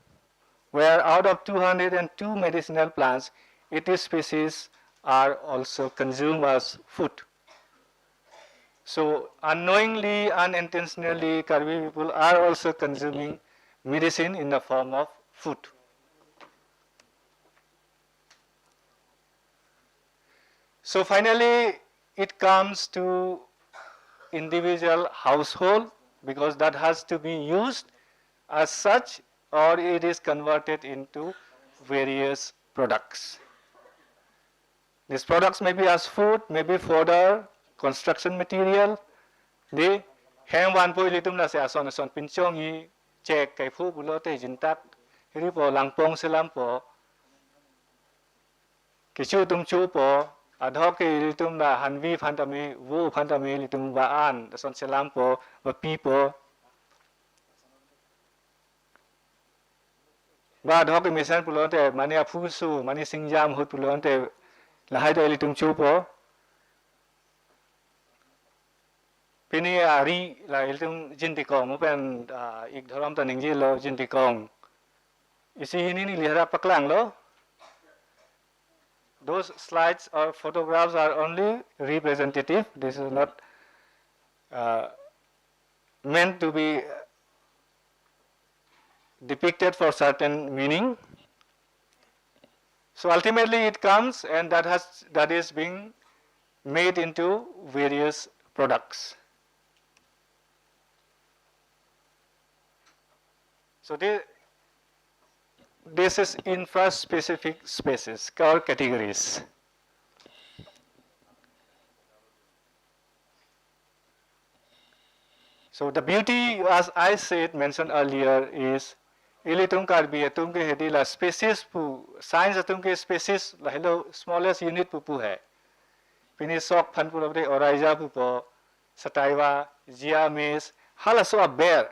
where out of 202 medicinal plants, 80 species are also consumed as food. So unknowingly, unintentionally, Karbi people are also consuming medicine in the form of food. So finally, it comes to individual household because that has to be used as such or it is converted into various products. These products may be as food, maybe fodder, construction material. Di hang wan po ilitum na sa ason pinchong i check kay fu bulote jintak hiri po langpong silam po kisu tum chu po adhok ke ilitum na hanvi phantami wu phantami ilitum baan ason silam po ba pi po ba adhok ke misan pulote mani afusu mani singjam hut pulote lahai do ilitum chu po Pini ari la iltum jintikong mo pen ik dharam ta ningji lo jintikong isi hini ni lihara paklang lo those slides or photographs are only representative. This is not meant to be depicted for certain meaning. So ultimately it comes and that is being made into various products. So this is infra-specific spaces or categories. So the beauty, as I said, mentioned earlier, is ilitung karbi atum ke hedila species pu science atum ke species la hello smallest unit pu hai. Pini sok phan pu labde oraiza pu po sataiwa giames halaso a bear.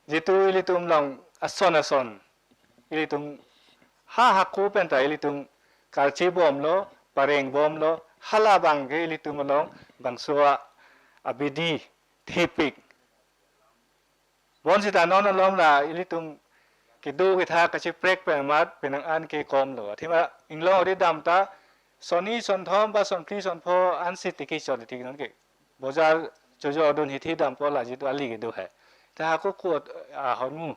Jitu ilitum long ason ilitum ha ko penta ilitum karchi bom lo pareng bom lo hala bang ge ilitum long bangsoa abidi thipik bon sita non lom la ilitum kidu ki tha ka chi prek pe mat penang an ke kom lo thima inglo ri dam ta soni son thom ba son pri son pho an sit ki chol ti non ke bozar jojo don hi thi dam po la ji to ali ke do hai ta ko ko honu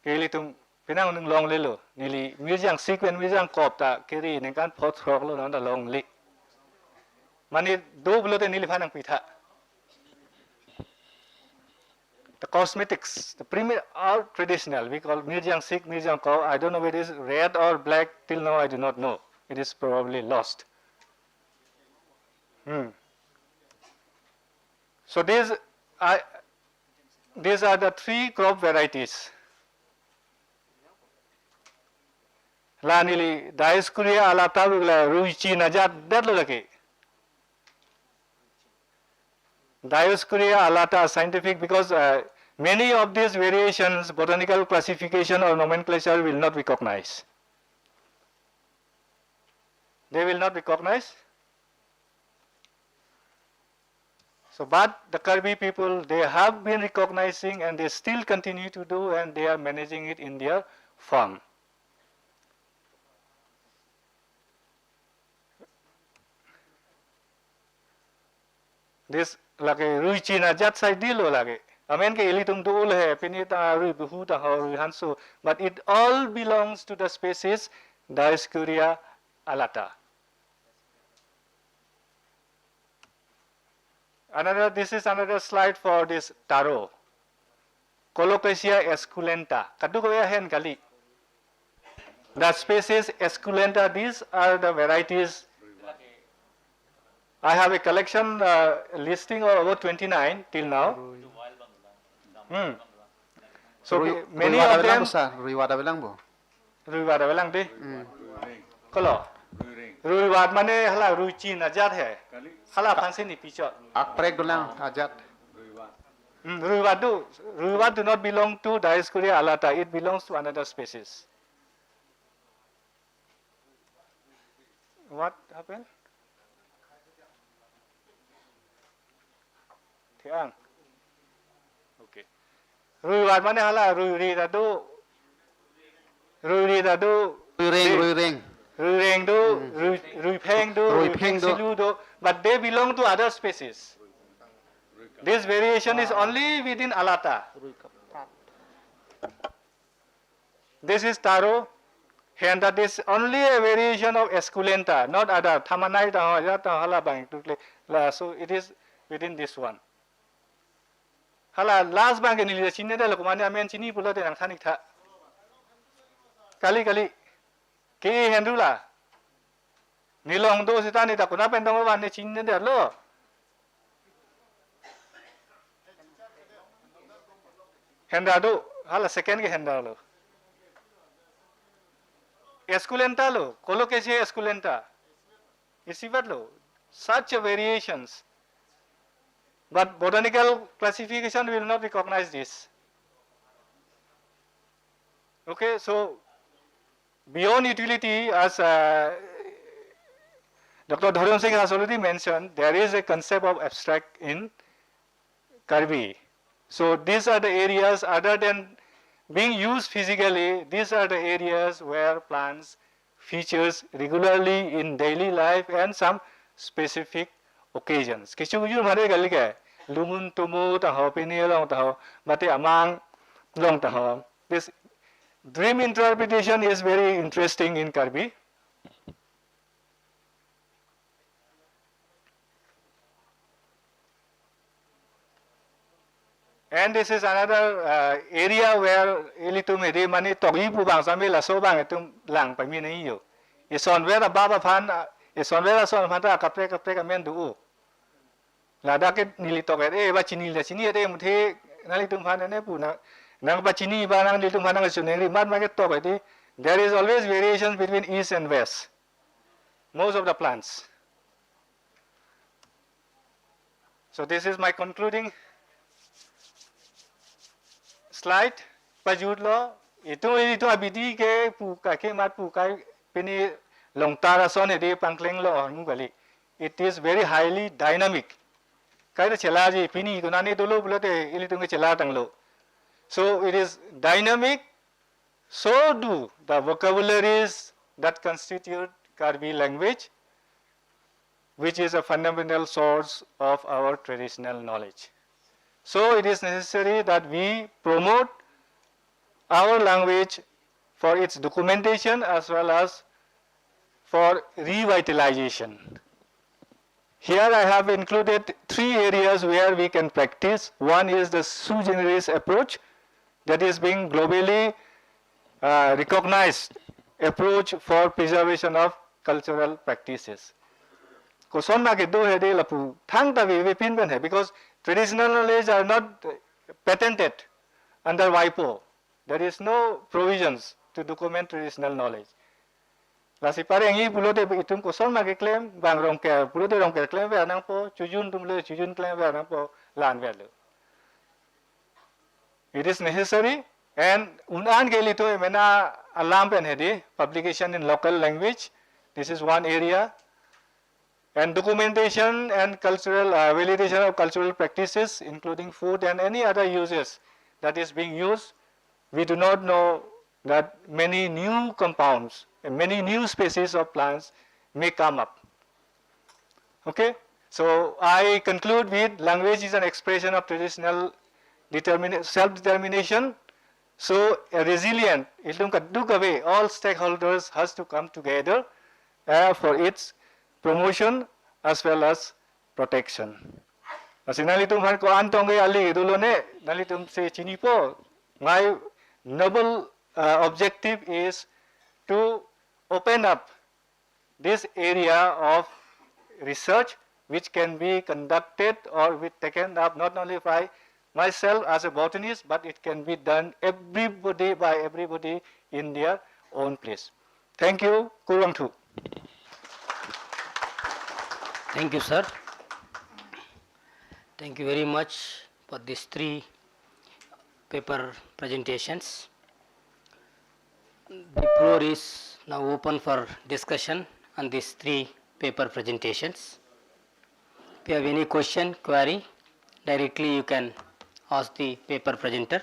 ke ilitum penang nung long le lo nili museum sequence museum kop ta keri ning kan phot throk lo non da long li mani do blo te nili phanang pitha the cosmetics the premier are traditional we call museum sik museum ko I don't know whether it is red or black till now I do not know it is probably lost so these are the three crop varieties lanili Dioscorea alata bugla ruichi najat dadlo lake Dioscorea alata scientific because many of these variations botanical classification or nomenclature will not recognize. They will not recognize. So but the Karbi people they have been recognizing and they still continue to do and they are managing it in their farm. This like a ruichi na jat sai dilo lage amen ke ilitum dul hai pinita rui buhu ta ho rui hansu but it all belongs to the species Dioscorea alata. This is another slide for this taro Colocasia esculenta kadu ko ya hen kali the species esculenta these are the varieties. I have a collection listing of about 29 till now. So many of them. Ruiwada bilang bo. Ruiwada bilang di. Kalau ruiwad mane hala ruichi najat hai. Hala fansi ni pichot. Aprek dolang ajat. Ruiwad do not belong to Dioscorea alata. It belongs to another species. What happened? Okay. Ruiwad mana hala ruiri tadu ruireng do ruipeng do but they belong to other species. This variation is only within alata. This is taro And that is only a variation of esculenta, not other. So it is within this one. Hala last bank in the China de Locomania men chini pula de Antanica. Kali Kali Ki Hendula Nilong do Sitani Takuna Pendova and the China de Lo. Hendado, Hala second Hendalo. Esculenta lo, collocation esculenta. You see what lo? Such a variations. But botanical classification will not recognize this. Okay, so beyond utility, as Dr. Dharam Singh has already mentioned, there is a concept of abstract in Karbi. So these are the areas other than being used physically, these are the areas where plants features regularly in daily life and some specific occasions. Kichu yu mare gal ke lumun tumu ta ho pini long ta ho mate amang long ta ho. This dream interpretation is very interesting in Karbi. And this is another area where ilitum hedi mani togi pu bang sami la so bang etum lang pa mi nei yo. Ison vera baba phan ison vera son phan ta kapre kamen du. La da ke nilitok e ba chini la chini e muthe nalitum phan ne pu na nang ba chini ba nang nilitum phan nang suneri mat ma ke tok edi. There is always variations between east and west. Most of the plants. So this is my concluding slide. Pajud lo itu abidi ke puka ke mat puka pini longtara son edi pangkleng lo mu gali. It is very highly dynamic. Kai da chela ji pini ko nani dolo bulote ilitung ke chela tang lo. So it is dynamic. So do the vocabularies that constitute Karbi language, which is a fundamental source of our traditional knowledge. So it is necessary that we promote our language for its documentation as well as for revitalization. Here I have included 3 areas where we can practice. One is the sui generis approach that is being globally recognized approach for preservation of cultural practices. Koson na ke do he de lapu thang ta we pin ben hai because traditional knowledge are not patented under WIPO. There is no provisions to document traditional knowledge. La si pare ngi pulo de itum koson ma ke claim bang rong ke pulo de rong ke claim ve nang po chujun tum le chujun claim ve nang po lan ve lo. It is necessary and unan ke li to mena alam pen hedi publication in local language. This is one area. And documentation and cultural validation of cultural practices, including food and any other uses that is being used. We do not know that many new compounds and many new species of plants may come up. Okay, so I conclude with language is an expression of traditional self-determination. So a resilient, all stakeholders has to come together for its promotion as well as protection. Kasi nalitum han ko antong kay ali dulo ne nalitum se chini po. My noble objective is to open up this area of research which can be conducted or be taken up not only by myself as a botanist, but it can be done by everybody in their own place. Thank you. Kurang tu. Thank you, sir. Thank you very much for these 3 paper presentations. The floor is now open for discussion on these 3 paper presentations. If you have any question, query, directly you can ask the paper presenter.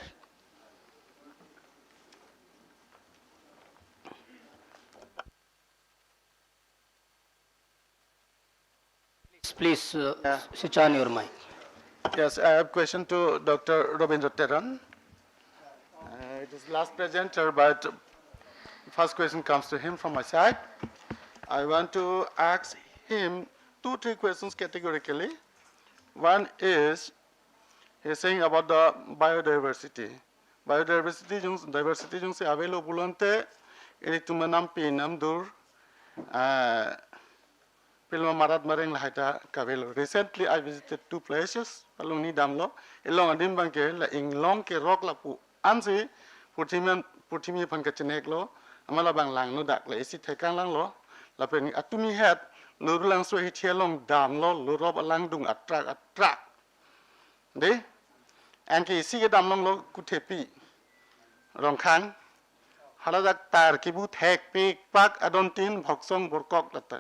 Please switch on your mic. Yes, I have a question to Dr. Robindra Teran. It is last presenter, but first question comes to him from my side. I want to ask him 2-3 questions categorically. One is, he's saying about the biodiversity. Biodiversity jung se available ante ini tumanam pinam dur pilma marat mareng lahita kavelo. Recently I visited 2 places along ni damlo ilong adim bangke la inglong ke rock la pu ansi putimi pan ka chenek lo amala bang lang no dak la isi thekang lang lo la pen atumi het lu lang so hi thialong dam lo lu rob lang dung atrak de an ki isi ke dam long lo ku thepi rong khang haladak tar ki bu thek pik pak adontin bhoksong borkok lata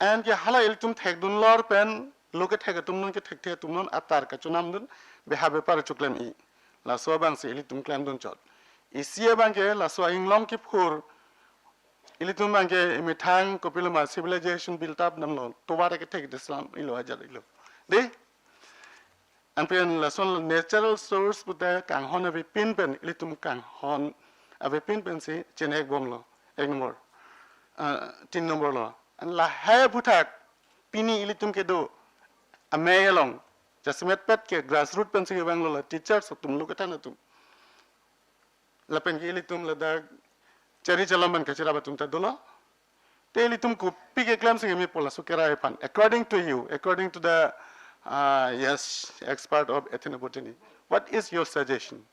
an ki hala il tum thek dun lor pen lu ke thek tum nun ke thek the tum nun atar ka chunam dun be habe par chuklem I la so bang se ili tum klem dun chot isi bang ke la so ing long ki phur ili tum bang ke mi thang ko pilma civilization built up nam lo to wa ke thek islam ilo hajar ilo de an pen la son natural source buta kang hon ave pin pen ili tum kang hon ave pin pen se chenek bom lo ek number 3 number lo an la hai buta pini ili tum ke do ame long jasmet pet ke grassroots pen se bang lo la teachers tum lu ka tan tum la pen ke ili tum la da chari chalaman ka chira batum ta dola te ili tum ku pi ke claim se mi pola su kera e pan according to you, according to the yes, expert of ethnobotany. What is your suggestion?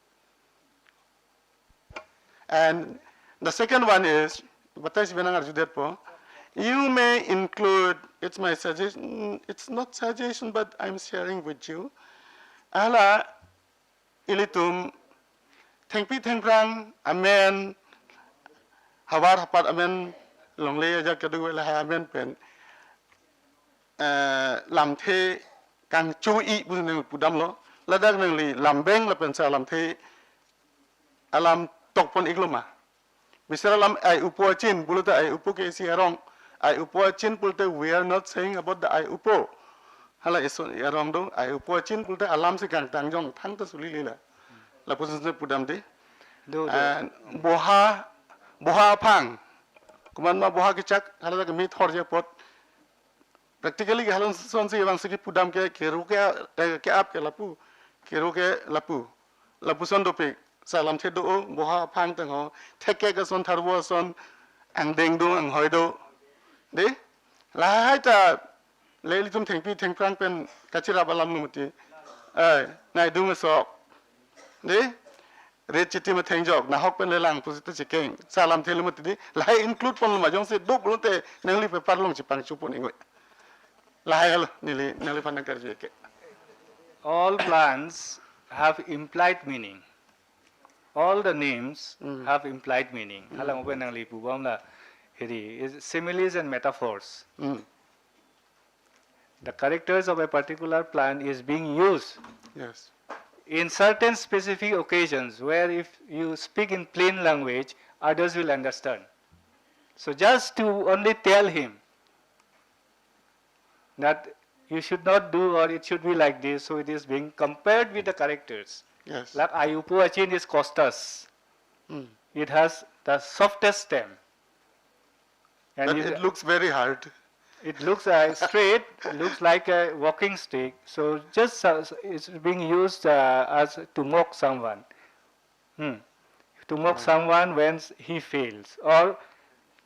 And the second one is, you may include, it's my suggestion, it's not suggestion, but I'm sharing with you. Ala ilitum, tengpi tengprang, amen, hawar hapat amen, longley aja kedua lah amen pen, lam the kang chui bukan pudam lo, ladak nengli lambeng la pensa lam the, alam tok pon igloma. Misal alam ai upo chin, buluta ai upo ke isi arong, ai upo chin buluta we are not saying about the ai upo. Hala iso arong do, ai upo chin buluta alam si kang tangjong, tang ta suli lila. La pusen se pudam de. Boha pang, kuman ma boha kicak, hala dak mit horje pot. Practically halon son si bang segi pudam ke keru ke ap ke lapu son do pe salam the do boha phang tang ho theke ka son tharbo son ang deng do ang hoi do de la hai ta le li tum thengpi thengprang pen kachira balam numuti nai dung so de re chiti ma thengjok na hok pen le lang pusita chikeng salam the lumuti de la hai include pon ma jong se do bulute nangli pe parlong chipang chupon ingoi. All plants have implied meaning. All the names have implied meaning. Halang open nang lipu bom la hiri is similes and metaphors. The characters of a particular plant is being used. Yes. In certain specific occasions where if you speak in plain language, others will understand. So just to only tell him that you should not do or it should be like this, so it is being compared with the characters. Yes. Like Ayupu Achin is costus. It has the softest stem. And But it looks very hard. It looks straight, looks like a walking stick. So just it's being used as to mock someone. To mock someone when he fails. Or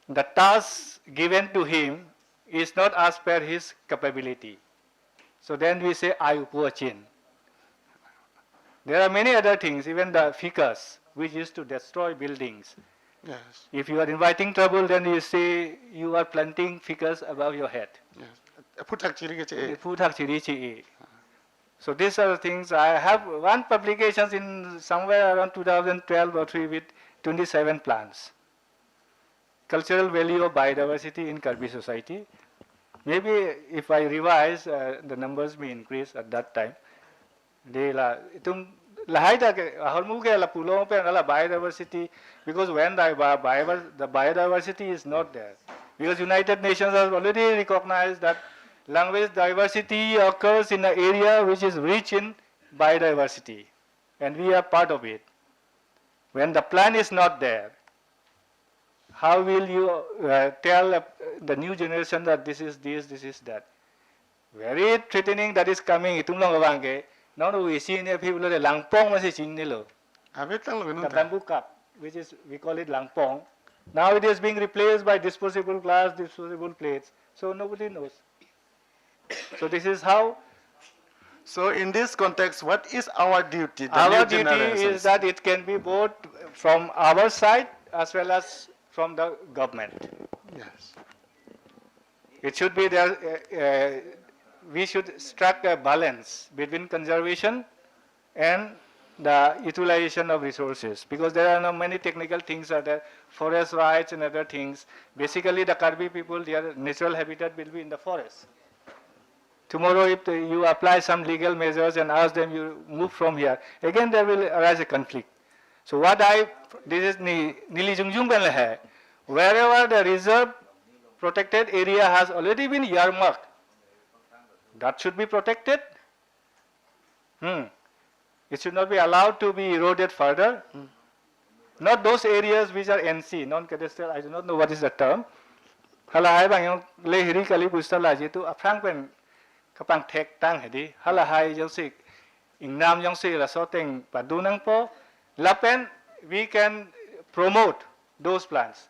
the task given to him is not as per his capability. So then we say Ayupu Achin. There are many other things, even the ficus, which is to destroy buildings. Yes. If you are inviting trouble, then you say you are planting ficus above your head. Yes. So these are the things. I have one publication in somewhere around 2012 or 3 with 27 plants. Cultural value of biodiversity in Karbi society. Maybe if I revise, the numbers may increase at that time. Biodiversity, because when the biodiversity is not there, because United Nations has already recognized that language diversity occurs in an area which is rich in biodiversity, and we are part of it. When the plant is not there, How will you tell the new generation that this is this, this is that? Very threatening that is coming. Itung long awang ke. Now we see in people the langpong masih sini lo. Abi tang lo The binun ta. bamboo cup, which is we call it langpong. Now it is being replaced by disposable glass, disposable plates. So nobody knows. So this is how So in this context, what is our duty? The our new duty generations? is that it can be both from our side as well as from the government. Yes. It should be there. We should strike a balance between conservation and the utilization of resources, because there are many technical things are there, forest rights and other things. Basically, the Karbi people, their natural habitat will be in the forest. Tomorrow, if you apply some legal measures and ask them you move from here, again there will arise a conflict. So this is Nili Jungjung Ban hai. Wherever the reserve protected area has already been earmarked, that should be protected. It should not be allowed to be eroded further. Not those areas which are NC, non-cadastral, I do not know what is the term. Halahai bang yung lehiri kali pusta laji tu aprang pen kapang tek tang hedi. Halahai yung si ingnam yung si rasoteng padunang po. Lapen we can promote those plants.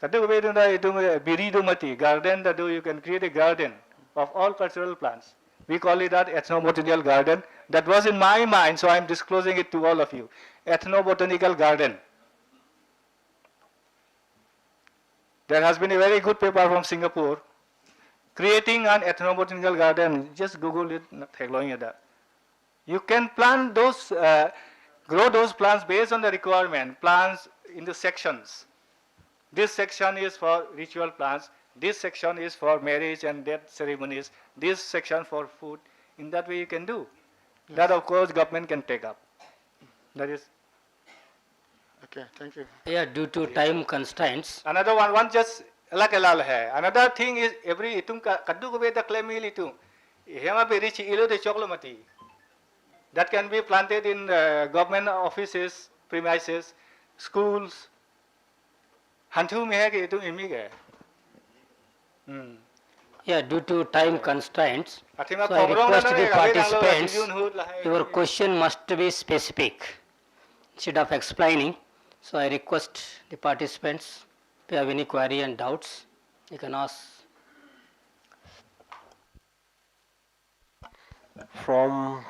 Kadu be dun da itong birido mati garden da do you can create a garden of all cultural plants. We call it that ethnobotanical garden. That was in my mind, so I am disclosing it to all of you. Ethnobotanical garden. There has been a very good paper from Singapore creating an ethnobotanical garden. Just Google it. You can plant those, grow those plants based on the requirement. Plants in the sections. This section is for ritual plants. This section is for marriage and death ceremonies. This section for food. In that way you can do. That of course government can take up. That is. Okay, thank you. Yeah, due to time constraints, Another one just alak alal hai. Another thing is every itung kaddu ko beta claim itu. Hema be rich ilo de chocolate. That can be planted in government offices, premises, schools. Hantu mehe ke itung imige. yeah, due to time constraints, so Athima I program request na the gabe participants, nalo hood la hai. your question must be specific instead of explaining. So I request the participants, if you have any query and doubts, you can ask. From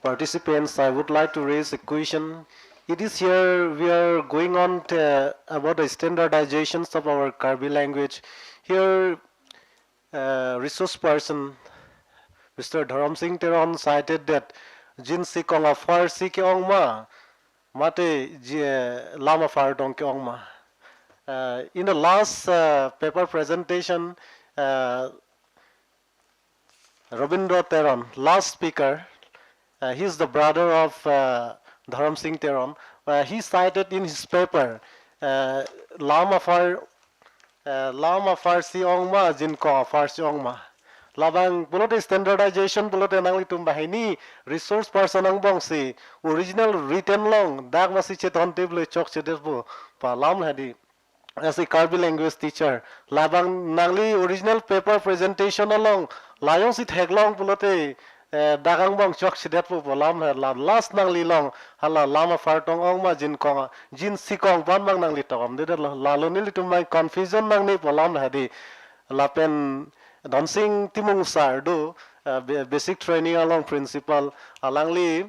participants, I would like to raise a question. It is here we are going on about the standardizations of our Karbi language. Here, resource person, Mr. Dharam Singh Teron cited that Jin Sikong of Farsi ke ongma, mate lama far dong ke ongma. In the last paper presentation, Rabindra Teron, last speaker, he is the brother of Dharam Singh Teron. He cited in his paper Lama Farsi Ongma Jinko Farsi Ongma. Labang pulote standardization pulote nangli tumbahini resource person ang bong si original written long dag masi cheton table chok chedebu pa lam hadi. As a Karbi language teacher, labang nangli original paper presentation along layong si heglong pulote dagang bang chok sidet po lam last nangli long hala lama fartong ong ma jin konga jin sikong ban bang nangli tokom de lalo nili to my confusion nangni polam hadi lapen dancing timung sardo basic training along principal alangli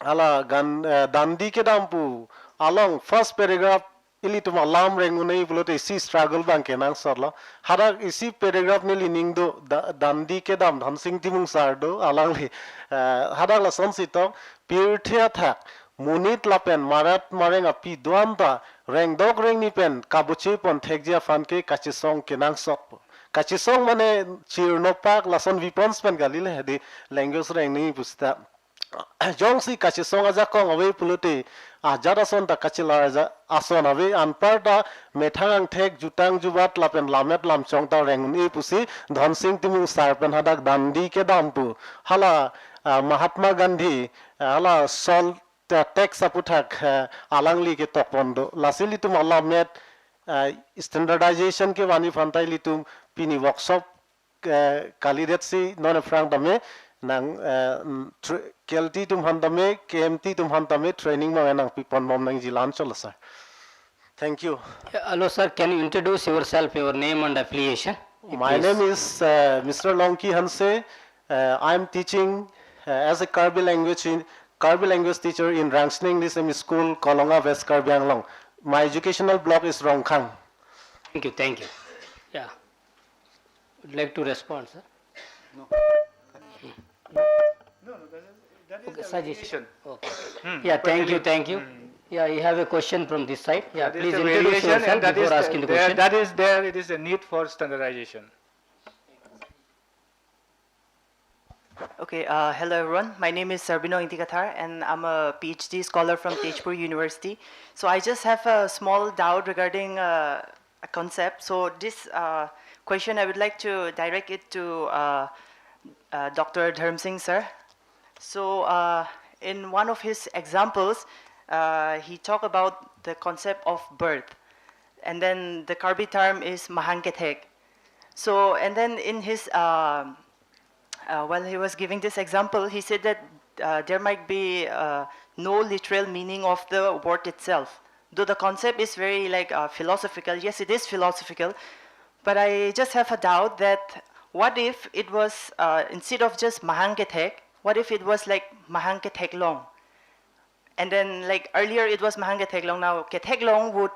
hala gan dandi ke dampu along first paragraph ili tuma lam rengunei bulote si struggle bang kenang sorlo hara isi paragraph nili ningdo dandi ke dam dancing timung sardo alangli hara la sonsito pirthia thak munit lapen marat mareng api duanta reng dog reng ni pen kabuchi pon thekjia fanke kachisong kenang sok kachisong mane chirnopak lason vipons pen galile hedi language reng ni pusta jong si kachisong aja kong away pulute ajara son ta kachila aja ason away anparta methangang thek jutang jubat lapen lamet lam chong ta reng ni pusi dhon sing timung sarpen hadak dandi ke dampu hala Mahatma Gandhi sol tek saputhak alangli ke topondo lasili tum Allah met standardization ke wani fantai litum pini workshop kalidet si non frank dame nang kelti tum handame KMT tum handame training ma nang pipon mom nang jilan cholasa. Thank you. Hello, sir. Can you introduce yourself, your name and affiliation? My name is Mr. Longki Hanse. I am teaching as a Karbi language teacher in Rangsning English School, Kolonga, West Karbi Anglong. My educational block is Rongkang. Thank you, thank you. Yeah. Would like to respond, sir? Okay, suggestion. Okay. Yeah, thank you. Yeah, you have a question from this side. Yeah, That is please the introduce variation, yourself and that before is asking the there, question. that is there. It is a need for standardization. Okay, hello everyone. My name is Sarbino Intikathar and I'm a PhD scholar from Tejpur University. So I just have a small doubt regarding a concept. So this question, I would like to direct it to Dr. Dharm Singh sir. So in one of his examples, he talked about the concept of birth. And then the Karbi term is Mahankethek. So, and then in his while he was giving this example, he said that there might be no literal meaning of the word itself. Though the concept is very like philosophical, yes, it is philosophical, but I just have a doubt that what if it was, instead of just Mahankethek, what if it was like Mahanketheklong? And then like earlier it was Mahanketheklong, now Ketheklong would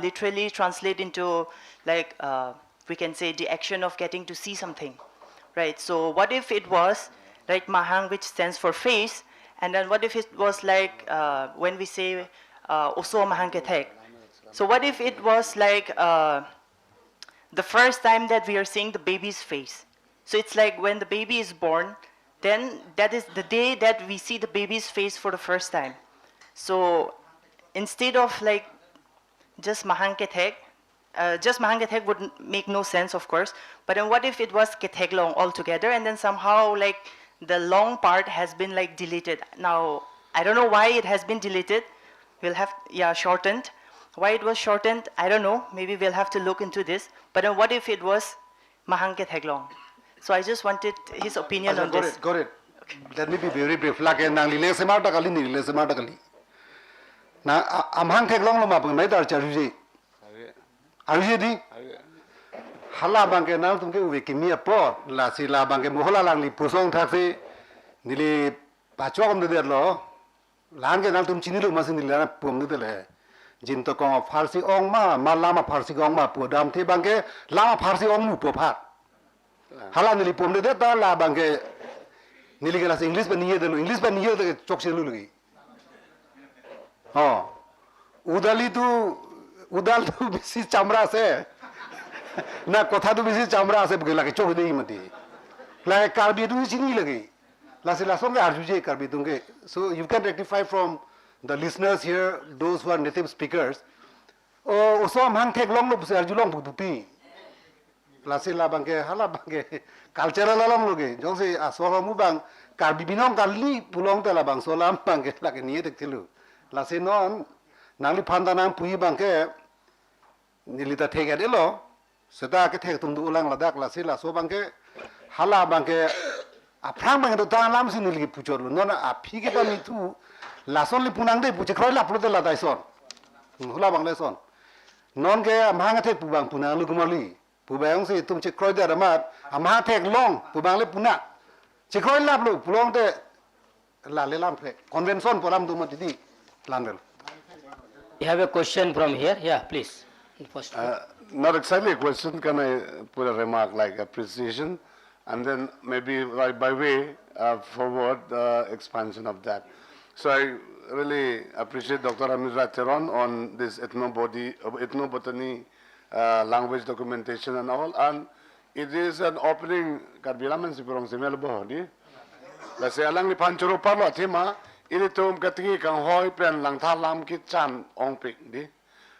literally translate into like, we can say the action of getting to see something. Right, so what if it was like Mahang, which stands for face, and then what if it was like when we say Oso Mahankethek? So what if it was like the first time that we are seeing the baby's face? So it's like when the baby is born, then that is the day that we see the baby's face for the first time. So instead of like just Mahankethek, just Mahankethek would make no sense, of course. But then what if it was Ketheklong altogether, and then somehow like the long part has been like deleted? Now, I don't know why it has been deleted. We'll have, shortened. Why it was shortened, I don't know. Maybe we'll have to look into this. But then what if it was Mahankethek? So I just wanted his opinion on this. Got it. Let me be very brief. Like nang lile semata kali ni lile semata kali. Na amhang tek long lo ma pang mai dar charuji. Aruji di. Hala bangke nang tumke uwe kimia po la si la bangke muhola lang li pusong taksi nili pachok om de lo. Lan ke nang tum chini lo masin nili na pum de le. Jin to kong Farsi ong ma lama Farsi ong ma pu dam the bangke lama Farsi ong mu po phat. Hala nili pum de ta la bangke nili ke la English pa niye de lo English pa niye de chok se lo lagi. Oh. Udal tu bisi chamra se. Na kotha tu bisi chamra se bgela ke chok de mati. La Karbi tu chini lagi. La se la song arjuje Karbi tunge. So you can rectify from the listeners here, those who are native speakers. Oh, uso amhang tek long lo se arjulong butupi. La se la bangke hala bangke cultural alam loge. Jong se asolo mu bang Karbi binong kali pulong te la bang solam bangke la ke niye tek tilu. La se non nangli pandanang pui bangke nilita tek adelo. Seta ke tek tum du ulang ladak la se la so bangke hala bangke aprang bangke to tan lam sin nilgi puchor lo non a phige pa mi tu la son li punang de puche kroi la plo de la dai son. Hula bang le son. Non ke amhang tek pu bang punang lu kumali. Pu bang se tum che kroi de ramat amhang tek long pu bang le punak. Che kroi la plo pulong de la le lam pre. Convention polam tu matiti landel. You have a question from here? Yeah, please. First. Not exactly a question, can I put a remark like appreciation and then maybe by way of forward expansion of that. So I really appreciate Dr. Amir Ratheron on this ethnobotany language documentation and all, and it is an opening karbilaman si purong simel bohodi. Kasi alang ni panchuro parlo atima, ini tum katingi kang hoy pen lang thalam ki chan ong pik di.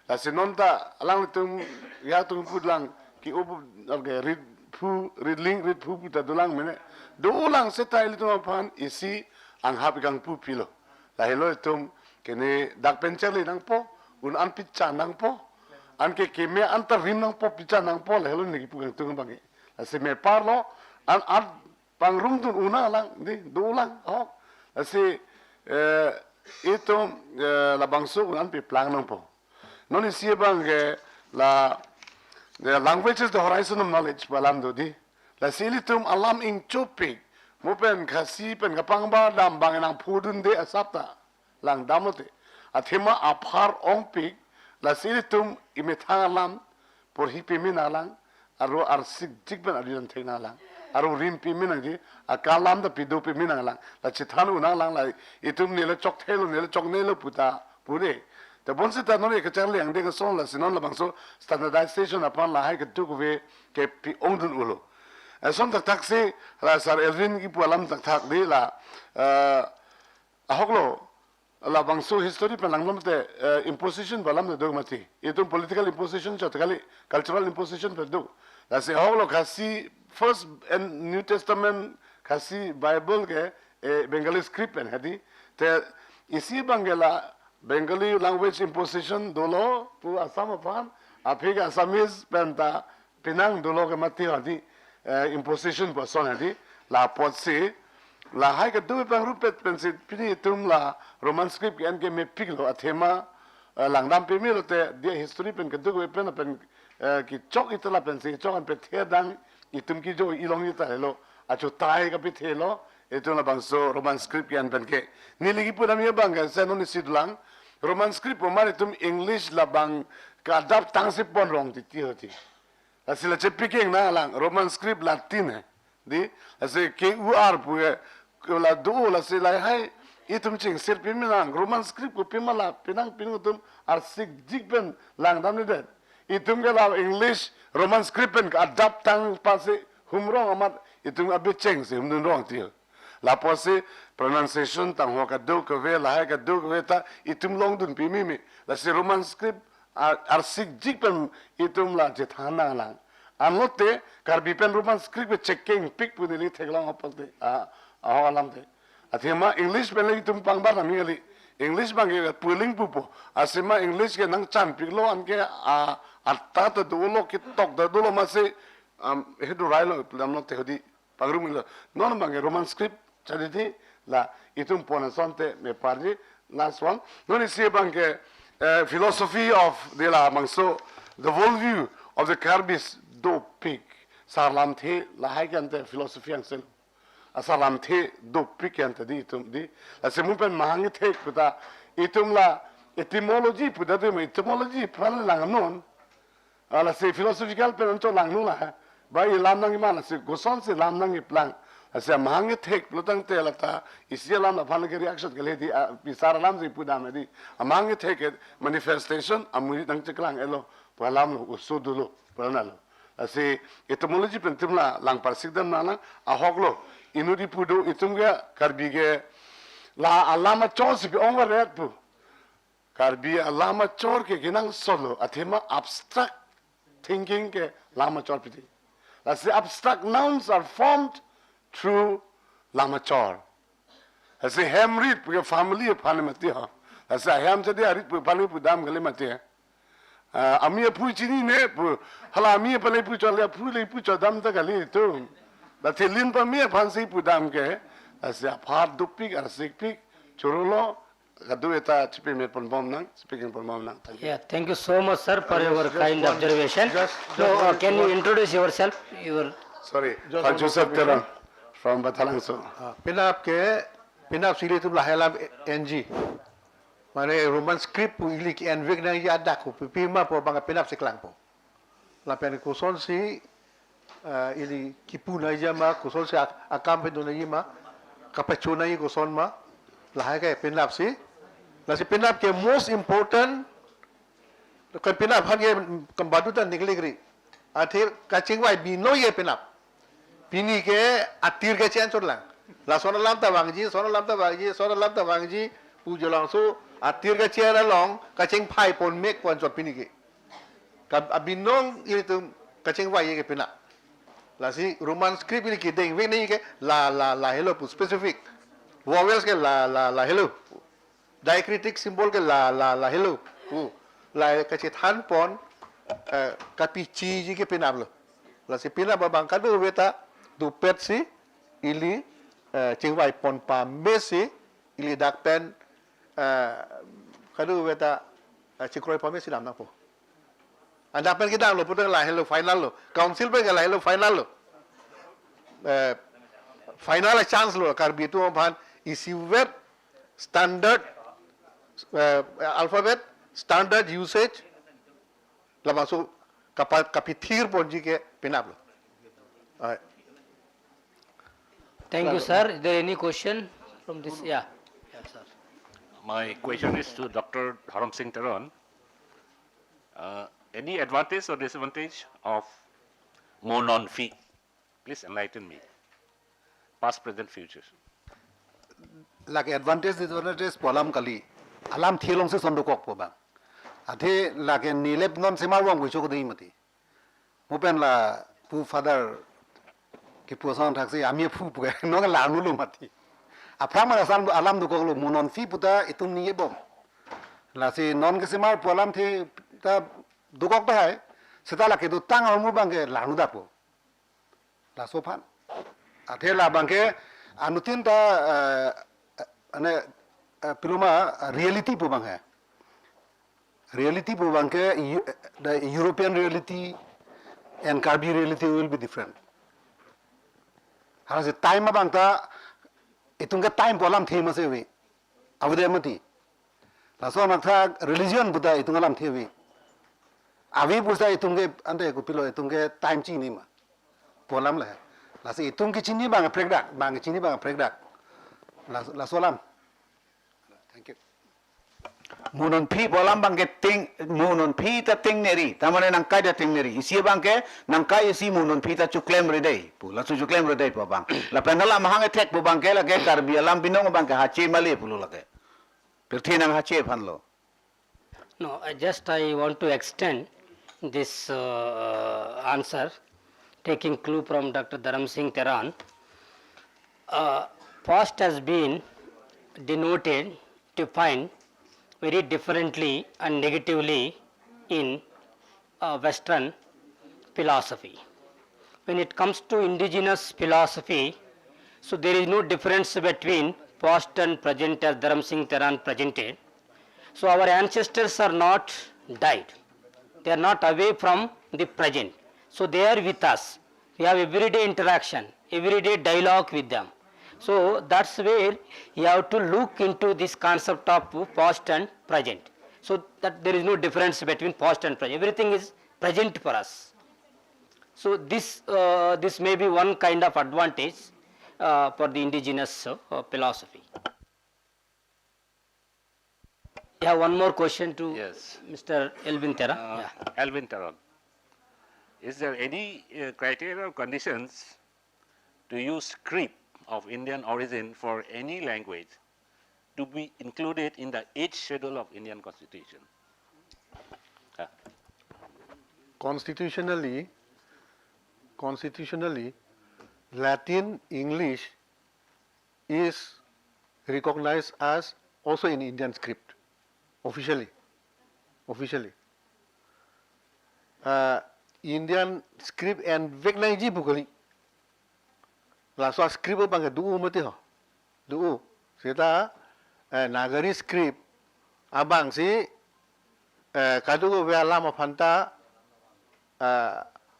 La sinonta alang tum ya tum pudlang ki upu okay read link read pu puta dulang mene do ulang seta ili tum pan isi ang happy kang pu pilo la helo tum kene dak pencheli nang po un an pichan nang po an ke me antar rim nang po picha nang po le hello ni pu gang tung bangi ase me parlo an pang rum tun una lang di du lang ho ase itu la bangso an pi plang nang po non si bang la the language is the horizon of knowledge balam do di la silitum alam ing chupik mo pen khasi pen kapang ba dam bang nang phudun de asapta lang damote athema aphar ong pik la silitum imethang alam por hi pi min alang aro ar sik jik ben adian thena lang aro rim pi min ngi akalam da pidu pi min alang la chithan una lang la itum ne la chok thelo ne la chok ne la puta pure the bonse ta no ke chang leng de ka song la sinon la bangso standardization upon la hai ke tu ve ke pi ongdun ulo son tak tak se la sar elvin ki pualam tak tak de la ahoklo la bangso history pa langlam te imposition balam de dogmati itu political imposition chat kali cultural imposition pe do la se ahoklo kasi first and new testament kasi bible ke bengali script en hadi te isi bangela bengali language imposition dolo pu asam apan apik assamese penta pinang dolo ke mati hadi imposition person hadi la potse la hai ka du pang rupet pensit pini tum la roman script en ke me piklo athema langdam pe mi te dia history pen ka du pen pen ki chok itala pen si chok an pe the dang itum ki jo ilong ita hello acho tai ka pe thelo itu la bangso roman script en pen ke niligi pura mi bang ka se no ni sidlang roman script po mari tum english la bang ka adapt tang se pon rong ti ti hoti asila che picking na lang roman script latin hai di ase ke ur pu la do la se la hai itum ching sir piminang roman script ko pimala pinang pinutum ar sik jikpen lang dam ne det itum ke la english roman script pen adapt tang pase humrong amat itum abe cheng se humdun rong ti la pose pronunciation tang ho ka do ko ve la hai ka do ko ve ta itum long dun pi mi la se roman script ar sik jikpen itum la je thana lang anote Karbi pen roman script checking pick pu ni theglang apate alam te athema english pen le tum pang ba na mi ali english bang ke puling pu po asema english ke nang chan pick lo an ke atta ta do lo ki tok da do lo ma se hedu rai lo lam no te hodi pagrum lo non bang roman script chaditi la itum pona sonte me parji last one non is bang ke philosophy of de la mangso the worldview of the Karbis do pick sarlam the la hai kan te philosophy ang sel asalam the do pick kan te di tum di asemun pen mahang the puta itum la etymology puta de etymology pran lang non ala se philosophical pen to lang nu la ba lam nang ma la se goson se lam nang plan ase mahang the plutang te la ta isialam la phan ke reaction ke le di pisar lam se puda me di amang the ke manifestation amuri tang cheklang elo palam usudulo panalo ase etymology pentimla lang parsikdam nana ahoglo inudi pudo itumga karbige la alama chos bi onga red karbi alama chor ke ginang solo athema abstract thinking ke lama chor piti ase abstract nouns are formed through lama chor ase hamrit pu family phanamati ha ase ham chade arit pu phanu pu dam gale mate amia pu chini ne pu hala amia pale pu chole pu le pu chodam ta gali tu la thelin pa mia phansi pu dam ke ase phar dupik ar sikpik churulo gadu eta chipe me pon bom nang speaking pon bom nang Yeah, thank you so much, sir, for your kind observation. So, can you introduce yourself? Sorry, Joseph Teran from Batalang. So, pinap sili tu lahelam NG. Mana Roman script pu ilik envik nang ya dak pu pima po bang pinap siklang po. La pen kuson si ili kipu na jama kuson si akam pe dona yima kapachuna yi kuson ma lahai ke pinap si. La si pinap ke most important kan pinap han ye kembadu tan nikligri. Athir kaching wai bino ye pinap. Bini ke atir ke chen chorlang. La sona lam ta wangji, sona lam ta wangji, sona lam ta wangji pu jolang so atir ke chen long kaching pai pon mek pon chot bini ke. Ka abinong itu kaching wai ye ke pinap. La si Roman script ini ke deng wek ni ke la hello pu specific. Vowels ke la hello. Diacritic symbol ke la hello. La kachit han pon kapici ji ke pinablo la si pinab bang kadu weta du pet si ili cingwai pon pa mesi ili dak pen kadu weta cikroi pa mesi dam na po anda pen kita lo putang lah hello final lo council pe lah hello final lo final chance lo Karbi tu pan isi wet standard alphabet standard usage la masuk kapitir ponji ke pinab lo Thank you, sir. Is there any question from this? Yeah. Yeah, sir. My question is to Dr. Dharam Singh Taran. Any advantage or disadvantage of monon fee? Please enlighten me. Past, present, future. Like advantage, disadvantage, polam kali. Alam thilong se sondo kok po bang. Ate like nilep non sema wang wicho ko dei mati. Mupen la pu father ke pu sang thak se ami pu pu no ka la nu lu mati. Apram ma sam alam du ko lu monon fi puta itum ni bom. La se non ke sema polam the ta du kok ta hai. Seta la ke du tang mu bang ke la nu da po. La so phan. Ate la bang ke anutin ta ane piluma reality po bang hai. Reality po bang ke the European reality and Karbi reality will be different. Harus time bang ta itung ke time polam theme se we. Avude mati. Laso nak tha religion buta itung alam the we. Avi pusa itung ke ante ko pilo itung ke time chi ni ma. Polam la. Laso itung ke chini bang prekdak bang chini bang prekdak. Laso lam. Thank you. Munon pi bolam bangke ting munon pi ta ting neri tamane nangkai da ting neri isi bangke nangkai isi munon pi ta cuklem redai pu la su cuklem redai po bang la penala mahang etek po bangke la ke Karbi alam binong bangke hache male pulu la ke perthi nang hache phanlo. No, I want to extend this answer, taking clue from Dr. Dharam Singh Taran. Past has been denoted, defined very differently and negatively in Western philosophy. When it comes to indigenous philosophy, so there is no difference between past and present as Dharam Singh Taran presented. So our ancestors are not died. They are not away from the present. So they are with us. We have everyday interaction, everyday dialogue with them. So that's where you have to look into this concept of past and present. So that there is no difference between past and present. Everything is present for us. So this may be one kind of advantage for the indigenous philosophy. I have one more question to Yes. Mr. Elvin Tera. Yeah. Alvin Taran. Is there any criteria or conditions to use script of Indian origin for any language to be included in the 8th schedule of Indian Constitution? Constitutionally, Latin English is recognized as also in Indian script officially. Indian script and Veknaiji bukali. La so script bang du mati ho. Du seta nagari script abang si kadu we alam phanta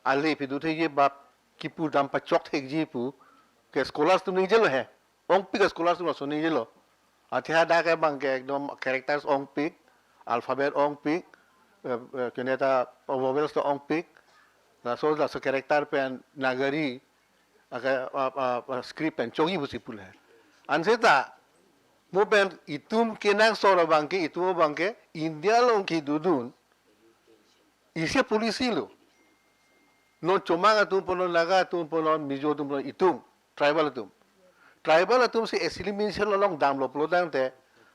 ali pidu the ye bap kipu dam pa chok thek ji pu ke scholars tu ni jelo hai ong pi ke scholars tu so ni jelo athya da ke bang ke ekdom characters ong pi alphabet ong pi keneta vowels to ong pi la so character pen nagari script and chogi busi pul hai anseta mo pen itum kenang soro bangke itum bangke India long ki dudun ise polisi lo no chomanga tum pono naga tum pono mizo tum pono itum tribal atum se assimilation long dam lo plodang te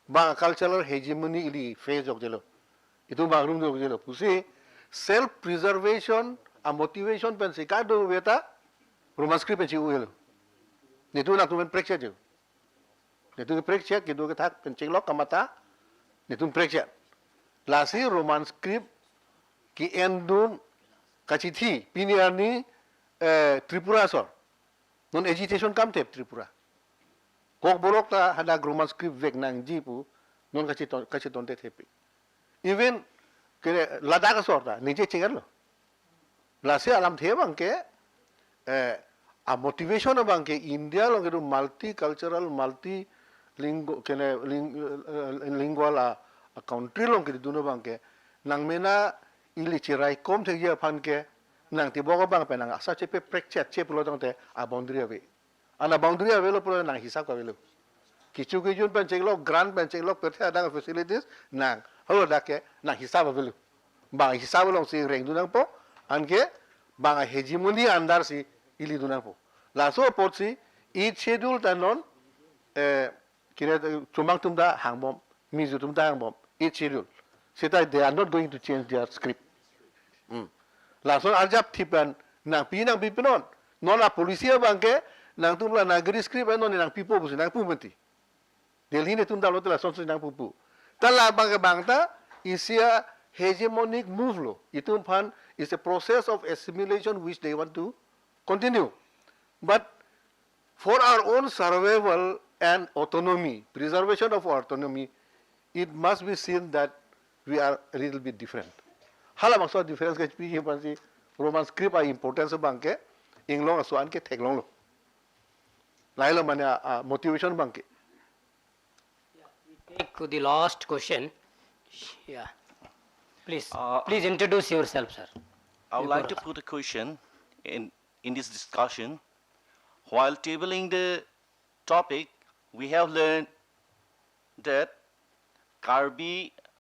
ba cultural hegemony ili phase of jelo itum ba rum do jelo pusi self preservation a motivation pen se ka do beta roman script chi uelo ne tu na tu men preksha jo ne tu preksha ki do ka thak pen ching lok kamata ne tu preksha lasi roman script ki endun kachithi piniani Tripura sor non agitation kam tep Tripura kok bolok ta hada roman script vek nang jipu non kachiton te tepi even ke Ladakh sor ta nije chingar lo lase alam the bang ke a motivation bang ke India lo ke multicultural multi lingual a country lo ke duno bang ke nang mena ili chirai kom the ya phan ke nang ti bogo bang pe nang asa chepe prekchat chep lo te a boundary ave ana boundary ave lo pro nang hisab ka velo kichu kijun pen chek lo grant pen chek lo perthe ada facilities nang holo dake nang hisab velo bang hisab lo si reng dunang po anke bang hegemony andar si ili dunang po la so pot si each schedule tanon kire chumang tumda hangbom mizu tumda hangbom each schedule seta they are not going to change their script langsung aljab tipan nang pinon non la polisia bangke nang tumla nagri script non nang pipo busi nang pumenti delhi ne tum dalot la sonso nang pupu tala bangke bangta isia hegemonic move lo itum pan is a process of assimilation which they want to continue but for our own survival and autonomy preservation of our autonomy it must be seen that we are a little bit different hala makso difference ke pi pansi roman script a importance bangke inglong so anke theklong lo lailo mane motivation bangke Take the last question. Yeah. Please introduce yourself, sir. I would like to put a question in this discussion. While tabling the topic, we have learned that Karbi